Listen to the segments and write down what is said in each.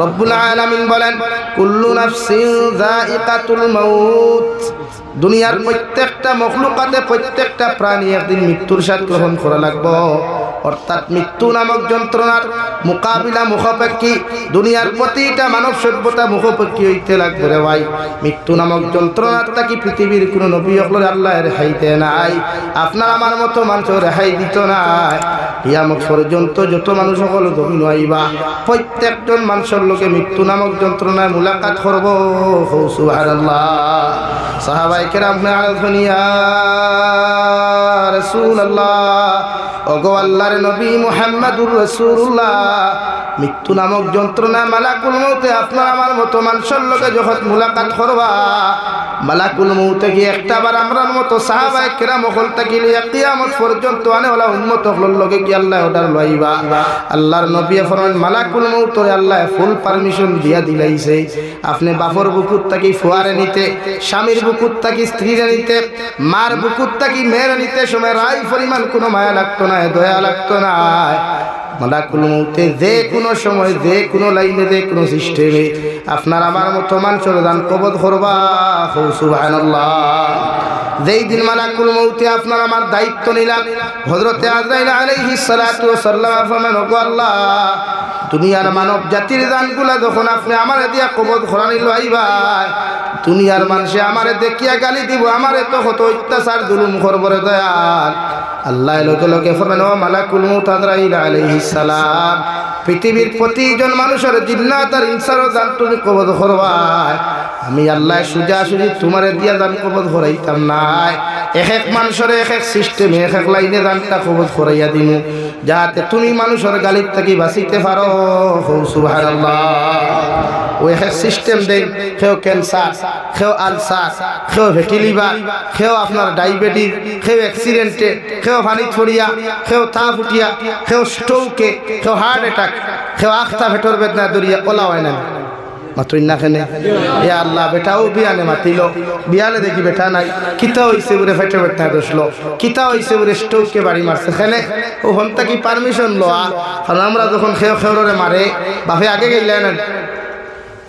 রব্বুল আলামিন বলেন কুল্লু নাফসিন যায়িকাতুল মাউত, দুনিয়ার প্রত্যেকটা মখলুকাতে প্রত্যেকটা প্রাণী একদিন মৃত্যুর স্বাদ গ্রহণ করা লাগবে। অর্থাৎ মৃত্যু নামক যন্ত্রণার মোকাবিলা মুখাপেক্ষী দুনিয়ার প্রতিটা মানব সভ্যতা মুখাপেক্ষী হইতে লাগবে রে ভাই। মৃত্যু নামক যন্ত্রণার তাকি পৃথিবীর কোনো নবী হকলের আল্লাহ রেহাই দেয় নাই, আপনার আমার মতো মানুষ রেহাই দিত নাই। কিয়ামত পর্যন্ত যত মানুষ সকল জমিন আইবা প্রত্যেকজন মানুষের লোকে মৃত্যু নামক যন্ত্রণায় মুলাকাত করব। সুবহানাল্লাহ। সাহাবায়ে কেরাম আল্লাহর ইয়া রাসূলুল্লাহ, ওগো আল্লাহর নবী মুহাম্মদুর রাসূলুল্লাহ, মৃত্যু নামক যন্ত্রণা মালাকুল মউতে আপনার আমার মতো মানুষের লোকে যখন মুলাকাত করবা, মালাকুল মউতে কি একটাবার আমরার মতো সাহাবায়ে কেরাম হল তাকি লিয়া কিয়ামত পর্যন্ত আনেওয়ালা উম্মত হল লোকে কি আল্লাহ অর্ডার লইবা। আল্লাহর নবী ফরমান মালাকুল মউতরে আল্লাহ ফুল পারমিশন দিয়া দিলাইছে। আপনি বাপর বুকুত তাকি ফুয়ারে নিতে, স্বামীর বুকুত তাকি স্ত্রীরে নিতে, মার বুকুত তাকি মেয়েরে নিতে সময় রাই পরিমাণ কোনো মায়া লাগতো না, দয়া লাগতো না। মালাকুল মউতে যে কোনো সময় যে কোনো লাইনে যে কোনো সিস্টেমে আপনার আমার মতো মানুষের দান কবজ করবা। সুবহানাল্লাহ। যেই দিন মালাকুল মউতে আপনার আমার দায়িত্ব নিলাম, হযরতে আজরাইল আলাইহিস সালাতু ওয়াস সালাম ফরমান ওগো আল্লাহ, দুনিয়ার মানব জাতির দানগুলা যখন আপনি আমারে দিয়া কবজ করানি লইবা, দুনিয়ার মানুষে আমারে দেখিয়া গালি দিব, আমারে তো কত অত্যাচার জুলুম করব রে দয়াল। আল্লাহ লগে লগে ফরমান ও মালাকুল মউত আজরাইল আলাইহিস সালাম, পৃথিবীর প্রতিজন মানুষের জিন্নাত আর ইনসানের দান তুমি কবজ করবা। আমি আল্লাহ সুজা সুজি তোমারে দিয়া দান কবজ করাইতাম নাই, এক এক মানুষের এক এক সিস্টেমে এক এক লাইনে দানটা কবজ করাইয়া দিমু, যাতে তুমি মানুষের গালির থেকে বাঁচিতে পারো। সুবহানাল্লাহ। ও এক এক সিস্টেম দেন, কেউ ক্যান্সার, কেউ আলসার, কেউ ফ্যাটি লিভার, কেউ আপনার ডায়াবেটিস, কেউ অ্যাক্সিডেন্টে, কেউ পানি ছড়িয়া, কেউ তাপ উঠিয়া, কেউ স্ট্রোকে, কেউ হার্ট অ্যাটাক, কেউ আখতা ভেটর বেদনা দরিয়া ওলা হয় না মাত্র না খেনে। এ আল্লাহ বেটাও বিয়ানে মাতিল, বিয়ালে দেখি বেটা নাই, কিতা হইছে বলে ফেটে বেটা দোষলো, কিতা হইছে বলে স্ট্রোককে বাড়ি মারছে খেলে। ও হন্তা কি পারমিশন লওয়া, কারণ আমরা যখন খেয়ে খেয়ে মারে বাপে আগে গেলেন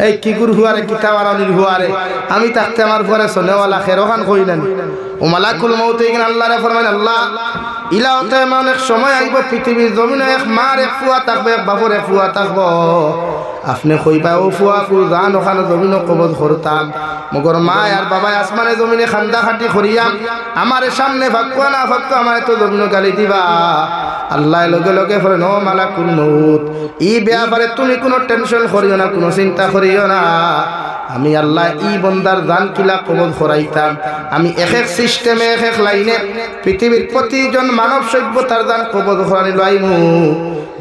এই কি গুরু হুয়ারে কিতা বারানির হুয়ারে, আমি থাকতে আমার ঘরে সোনেওয়ালা খেরোখান কইলেন। ও মালাকুল মউত এখানে আল্লাহরে ফরমান আল্লাহ ইলাওতে এমন এক সময় আইব পৃথিবীর জমিনে এক মার এক ফুয়া থাকবে, এক বাপর এক ফুয়া থাকবো। আপনি কইবা ও ফুয়া ফুল জান ওখানে জমিনও কবজ করতাম, মগর মা আর বাবা আসমানে জমিনে খান্দা খাটি করিয়াম, আমার সামনে ভাগ্য না ভাগ্য আমার তো জমিনও গালি দিবা। আল্লাহ লগে লগে ফলে নো মালাকুল মউত, ই ব্যাপারে তুমি কোনো টেনশন করিও না, কোনো চিন্তা করিও না। আমি আল্লাহ ই বন্দার জান কিলা কবজ করাইতাম, আমি এক এক সিস্টেমে এক এক লাইনে পৃথিবীর প্রতিজন মানব সভ্যতার জান কবজ করানি লাইমু,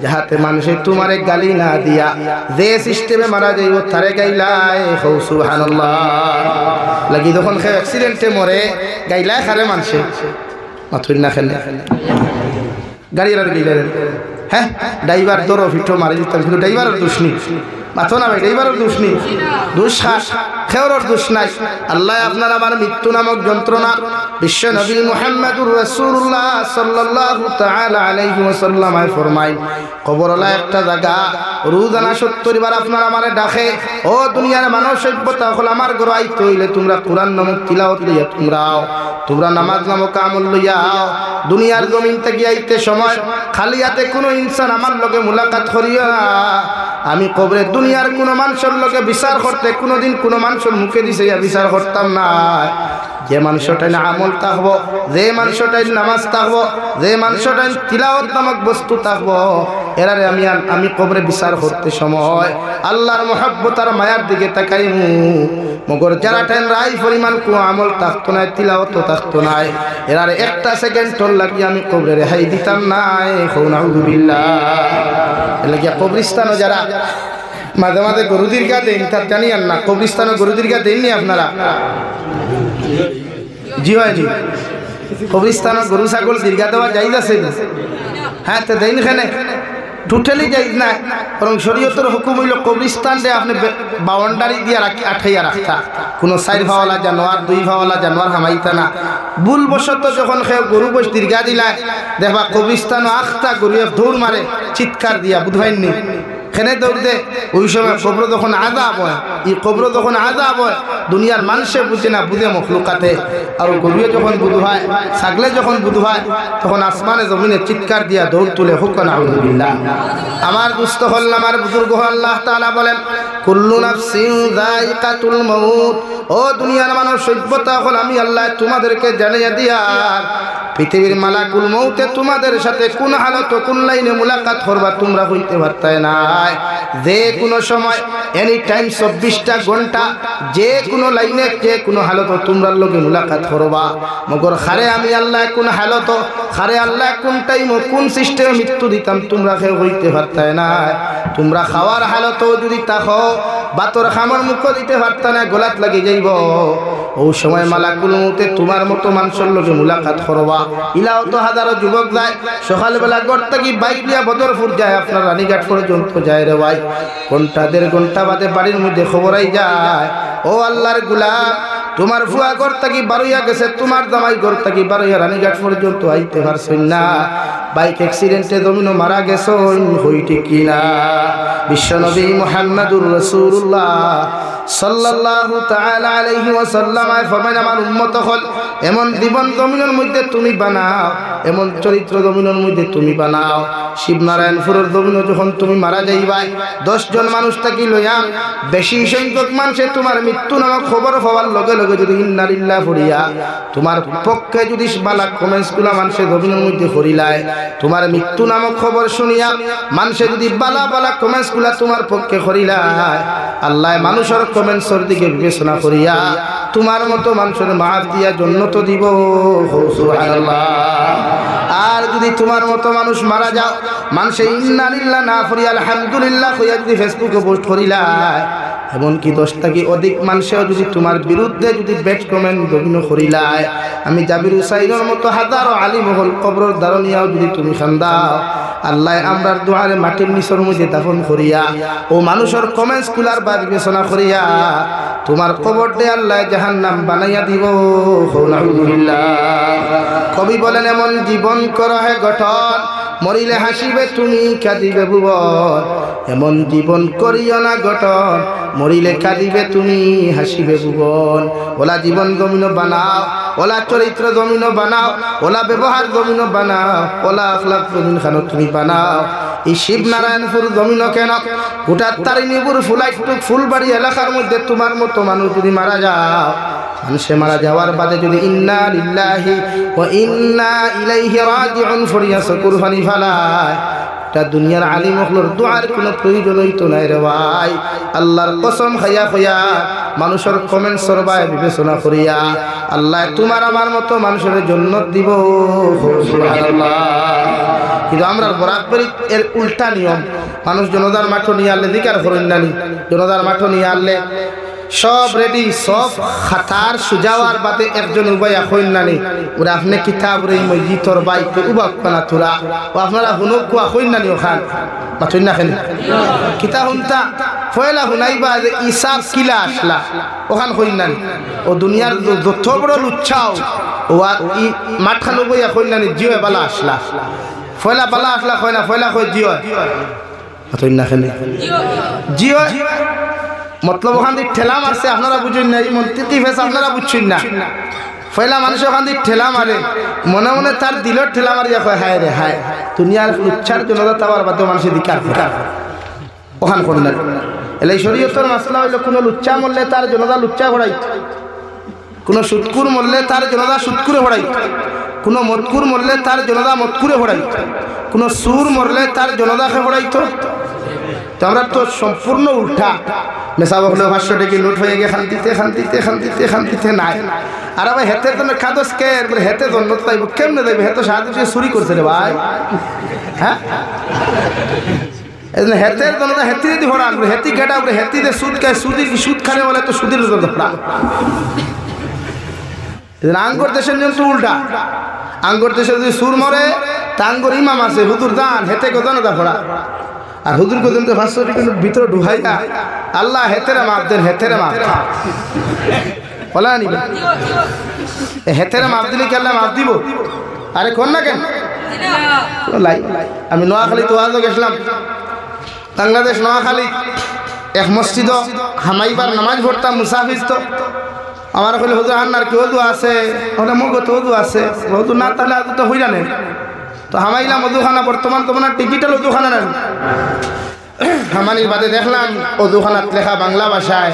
যাহাতে মানুষে তোমারে গালি না দিয়া যে সিস্টেমে মারা যাইব তারে গাইলাই। সুবহানাল্লাহ। লাগি যখন কেউ অ্যাক্সিডেন্টে মরে গাইলাই খারে মানুষে মাত্র না খেলে গাড়ির আর গাইলেন। হ্যাঁ ড্রাইভার ধরো ফিটো মারি দিতাম, কিন্তু ড্রাইভারের দোষ নেই মাথো না ভাই, ড্রাইভারের দোষ নেই, দোষ খেওয়ার দোষ নাই। আল্লাহ আপনার আমার মৃত্যু নামক যন্ত্রণা বিশ্ব নবী মুহাম্মদুর রাসূলুল্লাহ সাল্লাল্লাহু তাআলা আলাইহি ওয়াসাল্লাম ফরমায় কবরলা একটা জায়গা, রোজানা 70 বার আপনার আমারে ডাকে, ও দুনিয়ার মানব সভ্যতা হল আমার ঘর আইতে হইলে তোমরা কোরআন নামক তিলাওয়াত লইয়া তোমরা নামাজ নামক আমল লইয়া দুনিয়ার জমিন থেকে আইতে সময় খালি হাতে কোনো ইনসান আমার লগে মুলাকাত করিও না। আমি কবরে দুনিয়ার কোনো মানুষের লগে বিচার করতে কোনোদিন কোনো মানুষের মুখে দিছে বিচার করতাম না। যে মানুষটাই আমল থাকবো, যে মানুষটাই নামাজ থাকবো, যে মানুষটাই তিলাওয়াত নামক বস্তু থাকবো, এরারে আমি কবরে বিচার করতে সময় আল্লাহর মহব্বত আর মায়ার দিকে তাকাইমু। মগর যারা টাইম রাই পরিমাণ কোনো আমল থাকতো না, তিলাওয়াত থাকতো না, এরারে একটা সেকেন্ড লাগি আমি কবরে রেহাই দিতাম নাই। নাউযুবিল্লাহ। এর লাগিয়া কবরস্থানও যারা মাঝে মাঝে গরু দীর্ঘা দেন তার জানি আর না, কবরস্থানও গরু দীর্ঘা দেননি আপনারা? জি হয়নি? কবরস্থানও গরু ছাগল দীর্ঘা দেওয়া যাইজ আছে? হ্যাঁ তো দেন খানে টোটালি যাইজ না, বরং শরীয়তের হুকুম হইল কবরস্থান দিয়ে আপনি বাউন্ডারি দিয়ে আঠাইয়া রাখতা, কোনো 4 ভাওয়ালা জানোয়ার 2 ভাওয়ালা জানোয়ার হামাইতা না। ভুলবশত যখন কেউ গরু বস দীর্ঘা দিলায় দেখবা কবরস্থানও আখতা গরু দৌড় মারে চিৎকার দিয়া, বুঝাইনি খেনে দৌড় দে ওই সময় কবর যখন আযাব হয় এই কবর যখন আযাব হয় দুনিয়ার মানুষে বুঝে না বুঝে মখলুকাতে আর গরুয়ে যখন বুধ হয় ছাগলে যখন বুধ হয় তখন আসমানে জমিনে চিৎকার দিয়া দৌড় তুলে হুক নাউযুবিল্লাহ আমার দুস্থ হল আমার বুজুর্গ হল আল্লাহ তাআলা বলেন কুল্লু নাফসিন যায়িকাতুল মাউত ও দুনিয়ার মানুষ সভ্যতা হল আমি আল্লাহ তোমাদেরকে জানিয়ে দিয়ার পৃথিবীর মালাকুল মউতে তোমাদের সাথে কোন হালত কোন লাইনে মুলাকাত করবা তোমরা হইতে পারতাই না যে কোনো সময় এনি টাইম 24টা ঘন্টা যে কোনো লাইনে যে কোনো হালত তোমরা লগে মুলাকাত করবা মগর খারে আমি আল্লাহ কোন হালত খারে আল্লাহ কোন টাইম কোন সিস্টেমে মৃত্যু দিতাম তোমরা কেউ হইতে পারতাই না তোমরা খাওয়ার হালত যদি তাকো বাতর খামর মুখ দিতে পারতা না গলাত লাগি যাইব ও সময় মালাকুল মউতে তোমার মতো মানুষের লগে মুলাকাত করবা ইলাও তো হাজারো যুবক যায় সকালবেলা গড় থেকে বাইক নিয়ে বদরপুর যায় আপনার রানীঘাট পর্যন্ত যায় রে ভাই ঘন্টা দেড় ঘন্টা বাদে বাড়ির মধ্যে খবরাই যায় ও আল্লাহর গোলাম তোমার ফুয়া ঘর থেকে বারোইয়া গেছে তোমার জামাই ঘর থেকে বারোইয়া রানীঘাট পর্যন্ত আইতে পারছেন না বাইক অ্যাক্সিডেন্টে জমিনও মারা গেছেন হইটি কিনা বিশ্বনবী মুহাম্মদুর রাসূলুল্লাহ সাল্লাল্লাহু তাআলা আলাইহি ওয়াসাল্লাম ফরমান আমার উম্মত হল এমন জীবন জমিনের মধ্যে তুমি বানাও এমন চরিত্র জমিনের মধ্যে তুমি বানাও শিবনারায়ণপুরের জমিনে যখন তুমি মারা যাইবাই 10 জন মানুষ থাকি লইয়া বেশি সংখ্যক মানুষে তোমার মৃত্যু নামক খবর পাওয়ার লগে লগে যদি ইন্না লিল্লাহি ফরিয়া তোমার পক্ষে যদি বালা কমেন্টসগুলো মানুষের জমিনের মধ্যে করিলায় তোমার মৃত্যু নামক খবর শুনিয়া মানুষে যদি বালা বালা কমেন্টসগুলো তোমার পক্ষে করিলায় আল্লাহ মানুষের কমেন্টসের দিকে বিবেচনা করিয়া তোমার মতো মানুষের মাফ দিয়া জান্নাত দিব সুবহানাল্লাহ আর যদি তোমার মতো মানুষ মারা যাও মানুষে ইন্না লিল্লাহি না ফরিয়া আলহামদুলিল্লাহ কইয়া যদি ফেসবুকে পোস্ট করিলায় এমনকি 10টা কি অধিক মানুষেও যদি তোমার বিরুদ্ধে যদি ব্যাড কমেন্ট বিভিন্ন করিলায় আমি জাবির হুসাইনের মতো হাজারো আলিম হল কবরের দারনিয়াও যদি তুমি খান্দাও আল্লাহ আমরার দুয়ারে মাটির নিচের মধ্যে দাফন করিয়া ও মানুষের কমেন্টস কুলার বা বিবেচনা করিয়া তোমার কবরতে আল্লাহ জাহান্নাম বানাইয়া দিব আলহামদুলিল্লাহ কবি বলেন এমন জীবন করো হে গঠন মরিলে হাসিবে তুমি কাঁদিবে ভুবন এমন জীবন করিও না গঠন মরিলে কাঁদিবে তুমি হাসিবে ভুবন ওলা জীবন জমিন বানাও ওলা চরিত্র জমিন বানাও ওলা ব্যবহার জমিন বানাও ওলা আখলাক জমিন খানো তুমি বানাও এই শিবনারায়ণপুর জমিন কেন গোটা তারিণীপুর ফুলবাড়ি এলাকার মধ্যে তোমার মতো মানুষ যদি মারা যাও মানুষে মারা যাওয়ার বাদে যদি ইন্না লিল্লাহি ওয়া ইন্না ইলাইহি রাজিউন ফরিয়া সকুর ফানি ফালায় তা দুনিয়ার আলিম হলোর দুআর কোনো প্রয়োজন হইতো না রে ভাই আল্লাহর কসম খাইয়া খাইয়া মানুষের কমেন্ট সরবায় বিবেচনা করিয়া আল্লাহ তোমার আমার মতো মানুষের জান্নাত দিব সুবহানাল্লাহ কিন্তু আমরা বরাবরই এর উল্টা নিয়ম মানুষ জনতার মাঠ নিয়ে আনলে জিকার করেন না জনতার মাঠ নিয়ে আনলে সব রেডি সব খাতার সুজাওয়ার বাদে একজন উবাই হইন নানি ওরা আপনি কিতাব রে মসজিদর বাইক উবাক পানা তোরা ও আপনারা হুনুক কুয়া হইন নানি ওখান মাথুন না খেলে কিতাব হুনতা ফয়লা হুনাইবা যে ইসাব কিলা আসলা ওখান হইন নানি ও দুনিয়ার যত বড় লুচ্ছাও ও ই মাঠখান উবাই হইন নানি জিও বালা আসলা ফয়লা বালা আসলা কয় না ফয়লা কয় জিও মাথুন না খেলে জিও মতলব ওখান দিয়ে ঠেলা মারছে আপনারা বুঝুন না এই মন্ত্রী ফেস আপনারা বুঝছেন না ফয়লা মানুষ ওখান দিয়ে ঠেলা মারে মনে মনে তার দিলের ঠেলা মারিয়া কয় হায় রে হায় দুনিয়ার লুচ্ছার জনতা তাওয়ার বাদে মানুষের দিকে ওখান করে না এলে শরীয়তের মাসলা হইল কোনো লুচ্চা মরলে তার জনতা লুচ্চা ঘোড়াই কোনো সুৎকুর মরলে তার জনতা সুৎকুরে ঘোড়াই কোনো মতকুর মরলে তার জনতা মতকুরে ঘোড়াই কোনো সুর মরলে তার জনতাকে ঘোড়াইতো তো আমরা তো সম্পূর্ণ উল্টা মেসাব হলে 500 টাকা নোট হয়ে গিয়ে শান্তিতে নাই আর ভাই হেতে তোমার খাদস কে হেতে জন্য তাইব কেমনে যাইবে হেতে সাহায্য চুরি করছে রে ভাই হ্যাঁ এই হেতের জন্য হেতি যদি হড়া আনবে হেতি গেটা উপরে হেতি দে সুদ খায় সুদ খানে বলে তো সুদের জন্য ধরা আঙ্গুর দেশের জন্য তো উল্টা আঙ্গুর দেশে যদি সুর মরে তা আঙ্গুর ইমাম আছে হুজুর দান হেতে গো জনতা ফোড়া আর হুজুর পর্যন্ত 500 টাকা ভিতরে ঢুকাইয়া আল্লাহ হেতেরে মাপ দেন হেতেরে মাপ বলা নিবে হেতেরে মাপ দিলে কি আল্লাহ মাপ দিব আরে কোন না কেন আমি নোয়াখালী তো আজও গেছিলাম বাংলাদেশ নোয়াখালী এক মসজিদ হামাইবার নামাজ পড়তাম মুসাফির তো আমার কইলে হুজুর আন্নার কি ওযু আছে ওটা মগ তো ওযু আছে ওযু না তাহলে আর তো হইরা নেই তো হামাইলাম ওযুখানা বর্তমান তোমার ডিজিটাল ওযুখানা না হামানির বাদে দেখলাম ওযুখানাত লেখা বাংলা ভাষায়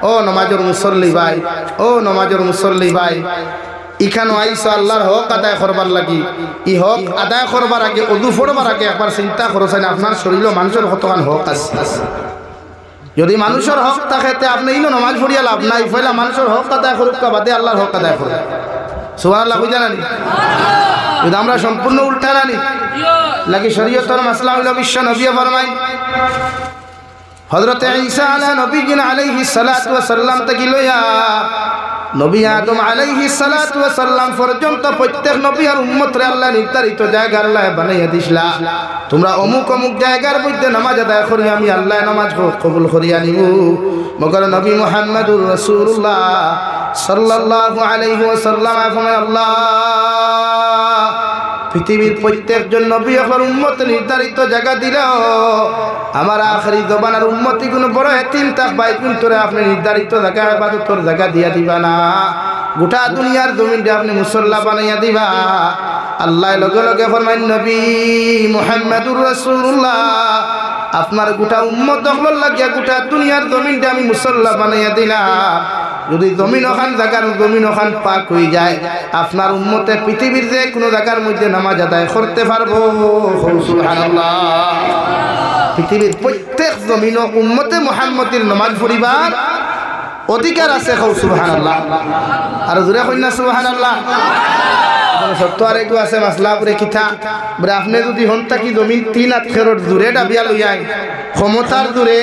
ও নমাজের মুসল্লি ভাই ও নমাজের মুসল্লি ভাই ইখানো আইসো আল্লাহর হক আদায় করবার লাগি ই হক আদায় করবার আগে ওযু পড়বার আগে একবার চিন্তা করছেন আপনার শরীরে মানুষের কতখান হক আছে যদি মানুষের হক থাকে তে আপনি ইনো নামাজ পড়িয়া লাভ নাই পয়লা মানুষের হক আদায় করুক বাদে আল্লাহর হক আদায় করুক সুবহানাল্লাহ বুঝা নানি যদি আমরা সম্পূর্ণ উল্টা নানি লাগি শরীয়তের মাসলা হইল বিশ্ব নবী ফরমাই হযরত ঈসা আলাইহিস সালাতু ওয়াস সালাম থেকে লইয়া নবী আদম আলাইহিস সালাতু ওয়াস সালাম পর্যন্ত প্রত্যেক নবী আর উম্মতরে আল্লাহ নির্ধারিত জায়গা আল্লাহ বানাইয়া দিছলা তোমরা অমুক অমুক জায়গার মধ্যে নামাজ আদায় করি আমি আল্লাহ নামাজ কবুল করিয়া নিব মগর নবী মুহাম্মদুর রাসূলুল্লাহ সাল্লাল্লাহু আলাইহি ওয়াসাল্লাম ফরমান আল্লাহ পৃথিবীর প্রত্যেকজন নবী আর উম্মত নির্ধারিত জায়গা দিল আমার আখেরি জবানের উম্মতি কোন বড় এতিম তাক ভাই কিন্তু আপনি নির্ধারিত জায়গা ইবাদতের জায়গা দিয়া দিবা না গোটা দুনিয়ার জমিনে আপনি মুসল্লা বানাইয়া দিবা আল্লাহ লগে লগে ফরমায় নবী মুহাম্মদুর রাসূলুল্লাহ আপনার গোটা উম্মত দখল লাগিয়া গোটা দুনিয়ার জমিনটা আমি মুসল্লা বানাইয়া দিলাম যদি জমিন ওখান জায়গার জমিন ওখান পাক হয়ে যায় আপনার উম্মতে পৃথিবীর যে কোনো জায়গার মধ্যে নামাজ আদায় করতে পারবো সুবহানাল্লাহ পৃথিবীর প্রত্যেক জমিন উম্মতে মুহাম্মদের নামাজ পড়িবার অধিকার আছে সুবহানাল্লাহ আর জোরে কইনা সুবহানাল্লাহ সত্য আর একটু আছে মাসলাপুরে কিথা বলে আপনি যদি হন থাকি জমিন 3 হাত খেরোর দূরে ডাবিয়া লইয়াই ক্ষমতার দূরে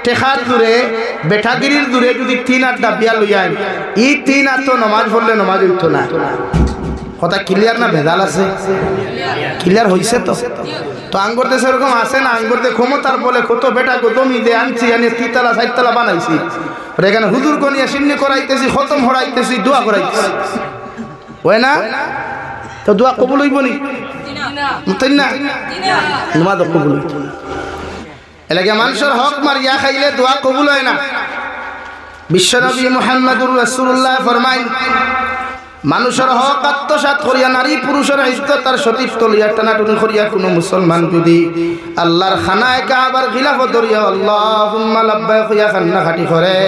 টেকার দূরে বেঠাগিরির দূরে যদি 3 হাত ডাবিয়া লইয়াই এই 3 হাত তো নামাজ পড়লে নামাজ হইতো না কথা ক্লিয়ার না ভেজাল আছে ক্লিয়ার হইছে তো আঙ্গুরতে সেরকম আছে না আঙ্গুরতে ক্ষমতার বলে কত বেটা জমি দিয়ে আনছি আনি 3তলা 4তলা বানাইছি এখানে হুজুর কনিয়া সিন্নি করাইতেছি খতম হরাইতেছি দোয়া করাইতেছি হয় না তো দোয়া কবুল হইব নি না নামাজ কবুল হইব এলাকা মানুষের হক মারিয়া খাইলে দোয়া কবুল হয় না বিশ্বনবী মুহাম্মদুর রাসূলুল্লাহ ফরমায় মানুষের হক আত্মসাৎ করিয়া নারী পুরুষের ইজ্জত আর সতীত্ব লইয়া টানাটুনি করিয়া কোনো মুসলমান যদি আল্লাহর খানায় কাবার খিলাফত ধরিয়া আল্লাহুম্মা লাব্বাইক কইয়া কান্নাকাটি করে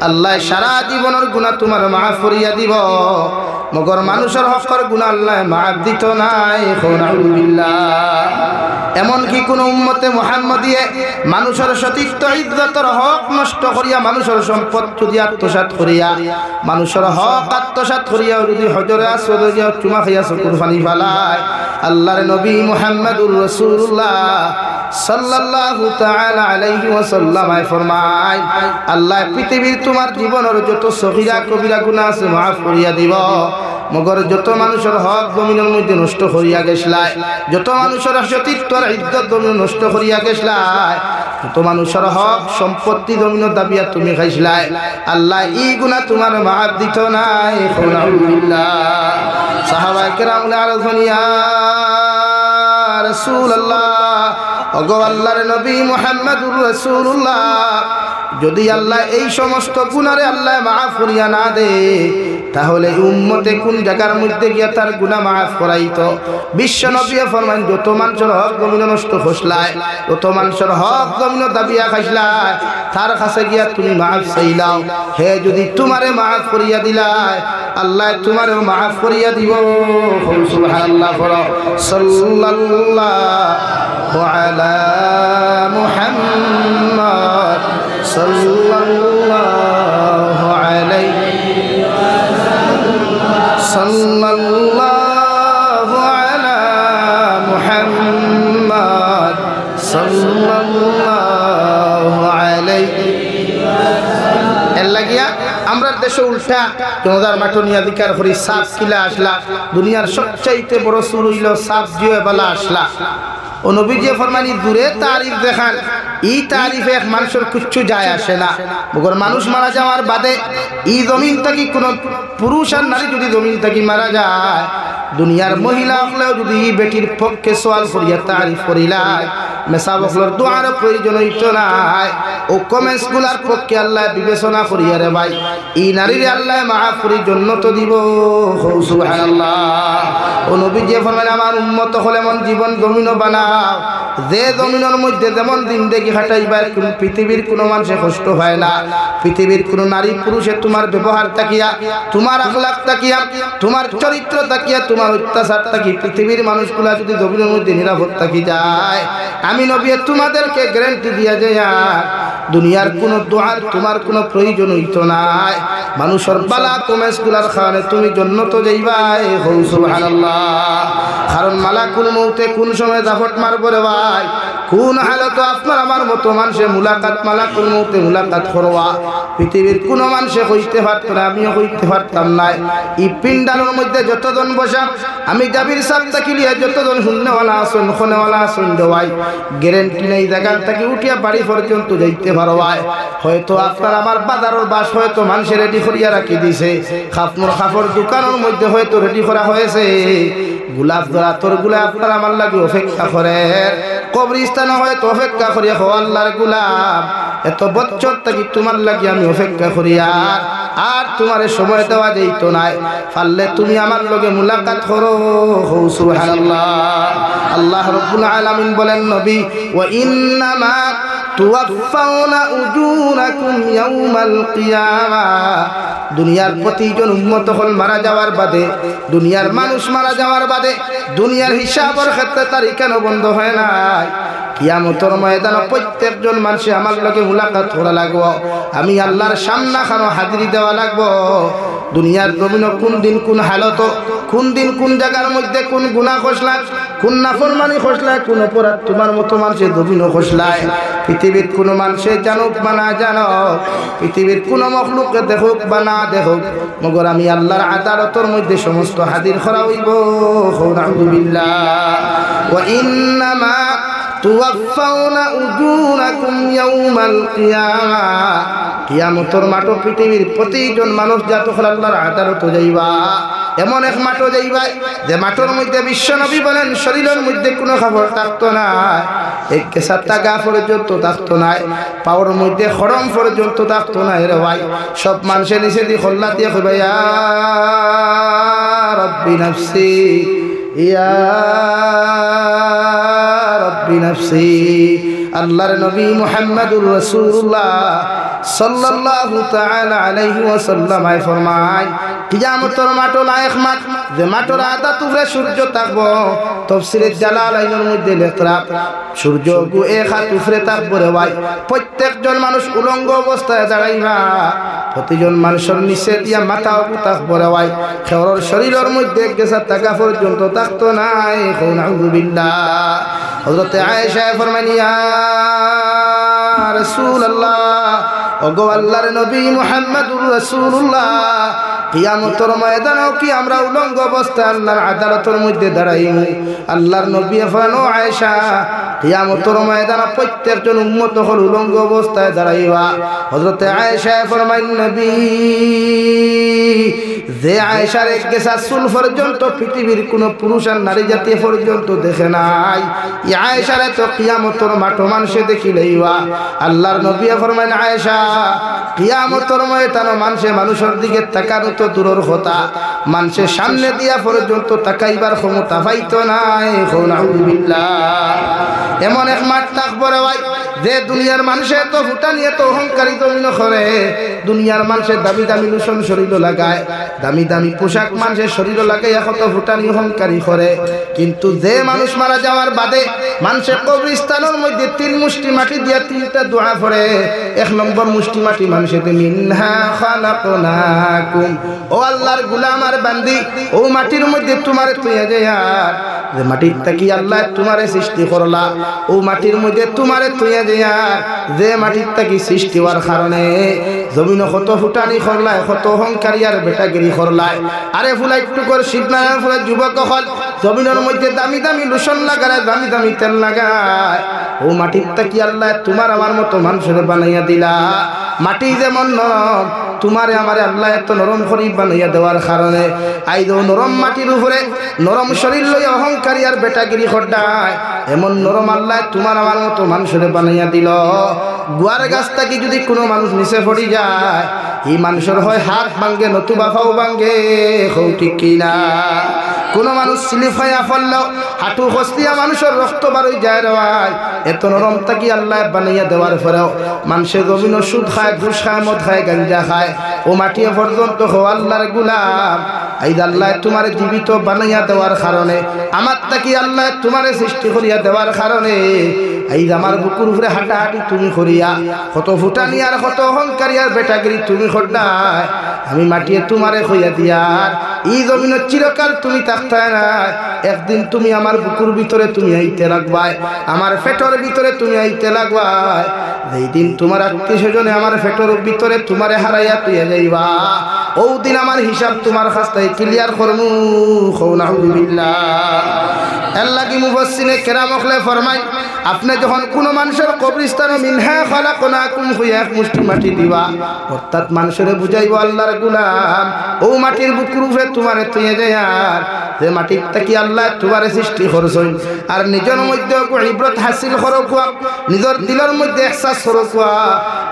আল্লাহ সারা জীবনের গুনাহ তোমার মাফ করিয়া দিব মগর মানুষের হকের গুনাহ আল্লাহ মাফ দিত নাই নাউযুবিল্লাহ এমন কি কোন উম্মতে মুহাম্মদিয়ে মানুষের সতীত্ব ইজ্জতের হক নষ্ট করিয়া মানুষের সম্পদ যদি আত্মসাৎ করিয়া মানুষের হক আত্মসাৎ করিয়া যদি হজরে আসওয়াদ গিয়া চুমা খাইয়া চকুর পানি ফালায় আল্লাহর নবী মুহাম্মদুর রাসূলুল্লাহ সাল্লাল্লাহু তাআলা আলাইহি ওয়াসাল্লাম ফরমায় আল্লাহ পৃথিবীর তোমার জীবনের যত সগীরা কবিরা গুনাহ আছে মাফ করিয়া দিব মগর যত মানুষের হক জমিনের মধ্যে নষ্ট করিয়া গেছলাই যত মানুষের সতীত্ব আর ইজ্জত জমিন নষ্ট করিয়া গেছলাই যত মানুষের হক সম্পত্তি জমিনের দাবিয়া তুমি খাইছলাই আল্লাহ এই গুনাহ তোমার মাফ দিত নাই নাউযুবিল্লাহ সাহাবায়ে কেরাম আলাইহিয়া রাসূলুল্লাহ ওগো আল্লাহর নবী মুহাম্মদুর রাসূলুল্লাহ যদি আল্লাহ এই সমস্ত গুনাহরে আল্লাহ মাফ করিয়া না দে তাহলে উম্মতে কোন জায়গার মধ্যে গিয়া তার গুনাহ মাফ করাইতো বিশ্ব নবী ফরমান যত মানুষের হক জমিন নষ্ট হসলায় যত মানুষের হক জমিন দাবিয়া খাইছলায় তার কাছে গিয়া তুমি মাফ চাইলাও হে যদি তোমারে মাফ করিয়া দিলায় আল্লাহ তোমারেও মাফ করিয়া দিব সুবহানাল্লাহ সাল্লাল্লাহু আলা মুহাম্মদ সাল্লাল্লাহু আলাইহি সাল্লাল্লাহু আলা মুহাম্মদ সাল্লাল্লাহু আলাইহি এর লাগিয়া আমরা দেশে উল্টা তোমাদের মাটনিয়া অধিকার করি সাপ কিলা আসলা দুনিয়ার সবচাইতে বড় সুর হইল সাপ জিও বেলা আসলা ও নবীজি ফরমানি দূরে তারিফ দেখান এই তারিফে এক মানুষের কিচ্ছু যায় আসে না মগর মানুষ মারা যাওয়ার বাদে এই জমিন থেকে কোন পুরুষ আর নারী যদি জমিন থেকে মারা যায় দুনিয়ার মহিলা হলেও যদি বেটির পক্ষে সওয়াল করিয়া তারিফ করিলায় মেসাবকলর দোয়ার প্রয়োজন হইতো নাই ও কমেন্টসগুলার পক্ষে আল্লাহ বিবেচনা করিয়া রে ভাই এই নারীর আল্লাহ মাফ করি জন্য তো দিব সুবহানাল্লাহ ও নবী যে ফরমায় আমার উম্মত হলে মন জীবন জমিন বানাও যে জমিনের মধ্যে যেমন জিন্দেগি কাটাইবার কোন পৃথিবীর কোনো মানুষে কষ্ট হয় না পৃথিবীর কোনো নারী পুরুষে তোমার ব্যবহার তাকিয়া তোমার আখলাক তাকিয়া তোমার চরিত্র তাকিয়া তোমার অত্যাচার তাকি পৃথিবীর মানুষগুলা যদি জমিনের মধ্যে নিরাপদ থাকি যায় আমি নবী তোমাদেরকে গ্যারান্টি দিয়া যায় দুনিয়ার কোনো দোয়ার তোমার কোনো প্রয়োজন হইতো নাই মানুষের বালা কমেন্টসগুলার কারণে তুমি জান্নাতে যাইবাই সুবহানাল্লাহ কারণ মালাকুল মউতে কোন সময় দাফট মারব রে ভাই কোন হালত আপনার আমার মতো মানুষে মুলাকাত মালাকুল মউতে মুলাকাত করবা পৃথিবীর কোনো মানুষে কইতে পারত না আমিও কইতে পারতাম না এই পিন্ডালের মধ্যে যতজন বসা আমি জাবির সাহেব তাকিলিয়া যতজন শুননেওয়ালা আসুন শোনেওয়ালা আসুন দেওয়াই গ্যারান্টি নেই জায়গা থেকে উঠিয়া বাড়ি পর্যন্ত যাইতে পারো ভাই হয়তো আপনার আমার বাজারের বাস হয়তো মানুষে রেডি করিয়া রাখি দিছে খাপনোর খাপড় দোকানের মধ্যে হয়তো রেডি করা হয়েছে গোলাপ জোড়া তোর গুলা আপনার আমার লাগে অপেক্ষা করে কবরস্থানে হয়তো অপেক্ষা করিয়া হো আল্লাহর গোলাপ এত বছর থেকে তোমার লাগি আমি অপেক্ষা করি আর তোমার সময় দেওয়া যাইতো নাই পারলে তুমি আমার লগে মুলাকাত করো সুবহানাল্লাহ আল্লাহ রাব্বুল আলামিন বলেন নবী ওয়া ইন্নামা তুওয়াফাউনা উজুরাকুম ইয়াউমাল কিয়ামাহ দুনিয়ার প্রতিজন উম্মত হল মারা যাওয়ার বাদে দুনিয়ার মানুষ মারা যাওয়ার বাদে দুনিয়ার হিসাবের ক্ষেত্রে তারিখ কেন বন্ধ হয় নাই কিয়ামতের ময়দানে প্রত্যেকজন মানুষে আমার লগে মুলাকাত করা লাগবো আমি আল্লাহর সামনে খানো হাজিরি দেওয়া লাগবো দুনিয়ার জমিন কোন দিন কোন হালত কোন দিন কোন জায়গার মধ্যে কোন গুনাহ খসলা কোন নাফরমানি খসলা কোন অপরাধ তোমার মতো মানুষের জমিন খসলায় পৃথিবীর কোনো মানুষে জানুক বা না জানুক পৃথিবীর কোনো মখলুককে দেখুক বা না দেখুক মগর আমি আল্লাহর আদালতের মধ্যে সমস্ত হাজির করা হইব নাউযুবিল্লাহ ওয়া ইন্নামা তুওয়াফাউনা উজুরাকুম ইয়াউমাল কিয়ামাহ কিয়ামতের মাঠে পৃথিবীর প্রতিজন মানুষ যত আল্লাহর আদালতে যাইবা এমন এক মাঠে যাইবা যে মাঠের মধ্যে বিশ্বনবী বলেন শরীরের মধ্যে কোনো খবর থাকতো না এক কেসাতা গা পর্যন্ত থাকতো না পাওয়ার মধ্যে খরম পর্যন্ত থাকতো না রে ভাই সব মানুষের নিচে দিয়ে খোল্লা দিয়ে কইবা ইয়া রব্বি নাফসি ইয়া রব্বি নাফসি আল্লাহর নবী মুহাম্মদুর রাসূলুল্লাহ সাল্লাল্লাহু তাআলা আলাইহি ওয়াসাল্লাম ফরমায় কিয়ামতের মাঠে লায়েক মাঠ যে মাঠের আধা টুকরা সূর্য থাকবো তাফসীরে জালালাইনের মধ্যে লেখা সূর্য গো এক হাত উপরে থাকবো রে ভাই প্রত্যেকজন মানুষ উলঙ্গ অবস্থায় দাঁড়াইবা প্রতিজন মানুষের নিচে দিয়া মাথা থাকবো রে ভাই খেওর শরীরের মধ্যে গেছা টাকা পর্যন্ত থাকতো নাই নাউযুবিল্লাহ হযরত আয়েশা ফরমায় ইয়া রাসূলুল্লাহ ওগো আল্লাহর নবী মুহাম্মদুর রাসূলুল্লাহ কিয়ামতের ময়দানে কি আমরা উলঙ্গ অবস্থায় আল্লাহর আদালতের মধ্যে দাঁড়াইমু আল্লাহর নবী ফরমানো আয়েশা কিয়ামতের ময়দানে প্রত্যেকজন উম্মত হল উলঙ্গ অবস্থায় দাঁড়াইবা হযরত আয়েশা ফরমায় নবী যে আয়েশার এক গেছা চুল পর্যন্ত পৃথিবীর কোন পুরুষ আর নারী জাতি পর্যন্ত দেখে নাই এই আয়েশারে তো কিয়ামতের মাঠে মানুষে দেখিলেইবা আল্লাহর নবী ফরমায় আয়েশা কিয়ামতের ময়দানে মানুষের দিকে তাকানো তো দূরের কথা মানুষের সামনে দিয়া পর্যন্ত তাকাইবার ক্ষমতা পাইতো নাই নাউযুবিল্লাহ এমন এক মাঠ থাকবো রে ভাই যে দুনিয়ার মানুষে তো ফুটানি এত অহংকারী জমিন করে দুনিয়ার মানুষের দামি দামি লোশন শরীর লাগায় দামি দামি পোশাক মানুষের শরীর লাগাই কত ফুটানি অহংকারী করে কিন্তু যে মানুষ মারা যাওয়ার বাদে মানুষের কবরস্থানের মধ্যে 3 মুষ্টি মাটি দিয়া 3টা দোয়া পড়ে 1 নম্বর মুষ্টি মাটি মানুষের মিনহা খালাকনাকুম ও আল্লাহর গোলাম আর বান্দি ও মাটির মধ্যে তোমারে তুইয়া যায় যে মাটির থেকে আল্লাহ তোমারে সৃষ্টি করলা ও মাটির মধ্যে তোমারে তুইয়া যায় যে মাটির থেকে সৃষ্টি হওয়ার কারণে জমিন কত ফুটানি করলায় কত অহংকারী আর বেটাগিরি করলায় আরে ফুলাই টুকর শীতনারায়ণ ফুলে যুবক হল জমিনের মধ্যে দামি দামি লোশন লাগায় দামি দামি তেল লাগায় ও মাটির থেকে আল্লাহ তোমার আমার মতো মানুষের বানাইয়া দিলা মাটি যেমন নরম তোমারে আমারে আল্লাহ এত নরম করি বানাইয়া দেওয়ার কারণে আইদো নরম মাটির উপরে নরম শরীর লইয়া অহংকারী আর বেটাগিরি খড্ডায় এমন নরম আল্লাহ তোমার আমার মতো মানুষের বানাইয়া দিল। গুয়ার গাছ থেকে যদি কোনো মানুষ নিচে পড়ি যায় এই মানুষের হয় হাত ভাঙ্গে নতুবা পাও ভাঙ্গে, ঠিক কিনা? কোনো মানুষ স্লিপ হইয়া পড়লেও হাঁটু খসলিয়া মানুষের রক্ত বারোই যায় রে ভাই। এত নরম থাকি আল্লাহ বানাইয়া দেওয়ার পরেও মানুষের জমিন সুদ খায়, ঘুষ খায়, মদ খায়, গাঞ্জা খায়, ও মাটিয়ে পর্যন্ত হো আল্লাহর গুলাম। এই আল্লাহ তোমার জীবিত বানাইয়া দেওয়ার কারণে আমার থাকি আল্লাহ তোমার সৃষ্টি করিয়া দেওয়ার কারণে এই আমার বুকুর উপরে হাঁটাহাঁটি তুমি করিয়া কত ফুটানি আর কত অহংকারী আর বেটাগিরি তুমি খড্ডায় আমি মাটিয়ে তোমারে হইয়া দিয়ার এই জমিন চিরকাল তুমি থাকতে না। একদিন তুমি আমার বুকুর ভিতরে তুমি আইতে লাগবাই, আমার পেটের ভিতরে তুমি আইতে লাগবাই। যেই দিন তোমার আত্মীয় স্বজনে আমার পেটের ভিতরে তোমারে হারাইয়া তুইয়া যাইবা ও দিন আমার হিসাব তোমার কাছে ক্লিয়ার করমু। নাউযুবিল্লাহ। আল্লাহ কি মুফাসসিরে কেরাম হলে ফরমায় আপনি যখন কোন মানুষের কবরস্থানে মিনহা খালাকনাকুম হইয়া এক মুষ্টি মাটি দিবা, অর্থাৎ মানুষের বুঝাইব আল্লাহর গোলাম ও মাটির বুকুর উপরে তোমারে তুইয়া যায় আর যে মাটির থেকে আল্লাহ তোমারে সৃষ্টি করছেন আর নিজের মধ্যে ইবরত হাসিল করকুয়া, নিজের দিলের মধ্যে এহসাস করকুয়া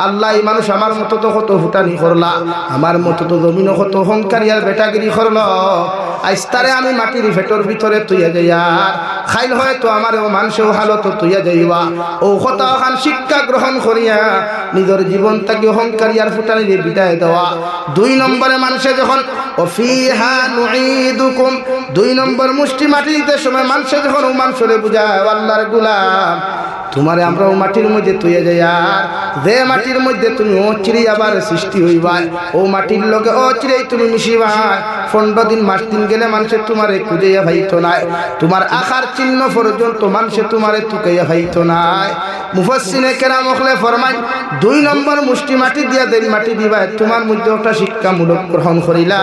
আল্লাহ এই মানুষ আমার মতো তো কত ফুটানি করলা, আমার মতো তো জমিন কত অহংকারী আর বেটাগিরি করল, আইস্তারে আমি মাটির ভেতর ভিতরে তুইয়া যাই আর খাইল হয়তো আমার মানুষেও হালত তুইয়া যাইবা। ও কথা খান শিক্ষা গ্রহণ করিয়া নিজের জীবন থেকে অহংকারী আর ফুটানি বিদায় দেওয়া। 2 নম্বরে মানুষে যখন ওফিহা নুঈদুকুম 2 নম্বর মুষ্টি মাটি দিতে সময় মানুষে যখন ও মানুষরে বুঝায় আল্লাহর গোলাম তোমারে আমরা ও মাটির মধ্যে তুইয়া যাই আর যে মাটির মধ্যে তুমি অচিরেই আবার সৃষ্টি হইবাই ও মাটির লগে অচিরেই তুমি মিশিবাই। 15 দিন মাস দিন গেলে মানুষে তোমারে খুঁজেইয়া ভাইতো নাই, তোমার আখার চিহ্ন পর্যন্ত মানুষে তোমারে তুকাইয়া ভাইতো নাই। মুফাসসিরে কেরাম হলে ফরমায় 2 নম্বর মুষ্টি মাটি দিয়া দেন মাটি দিবা তোমার মধ্যে একটা শিক্ষামূলক গ্রহণ করিলা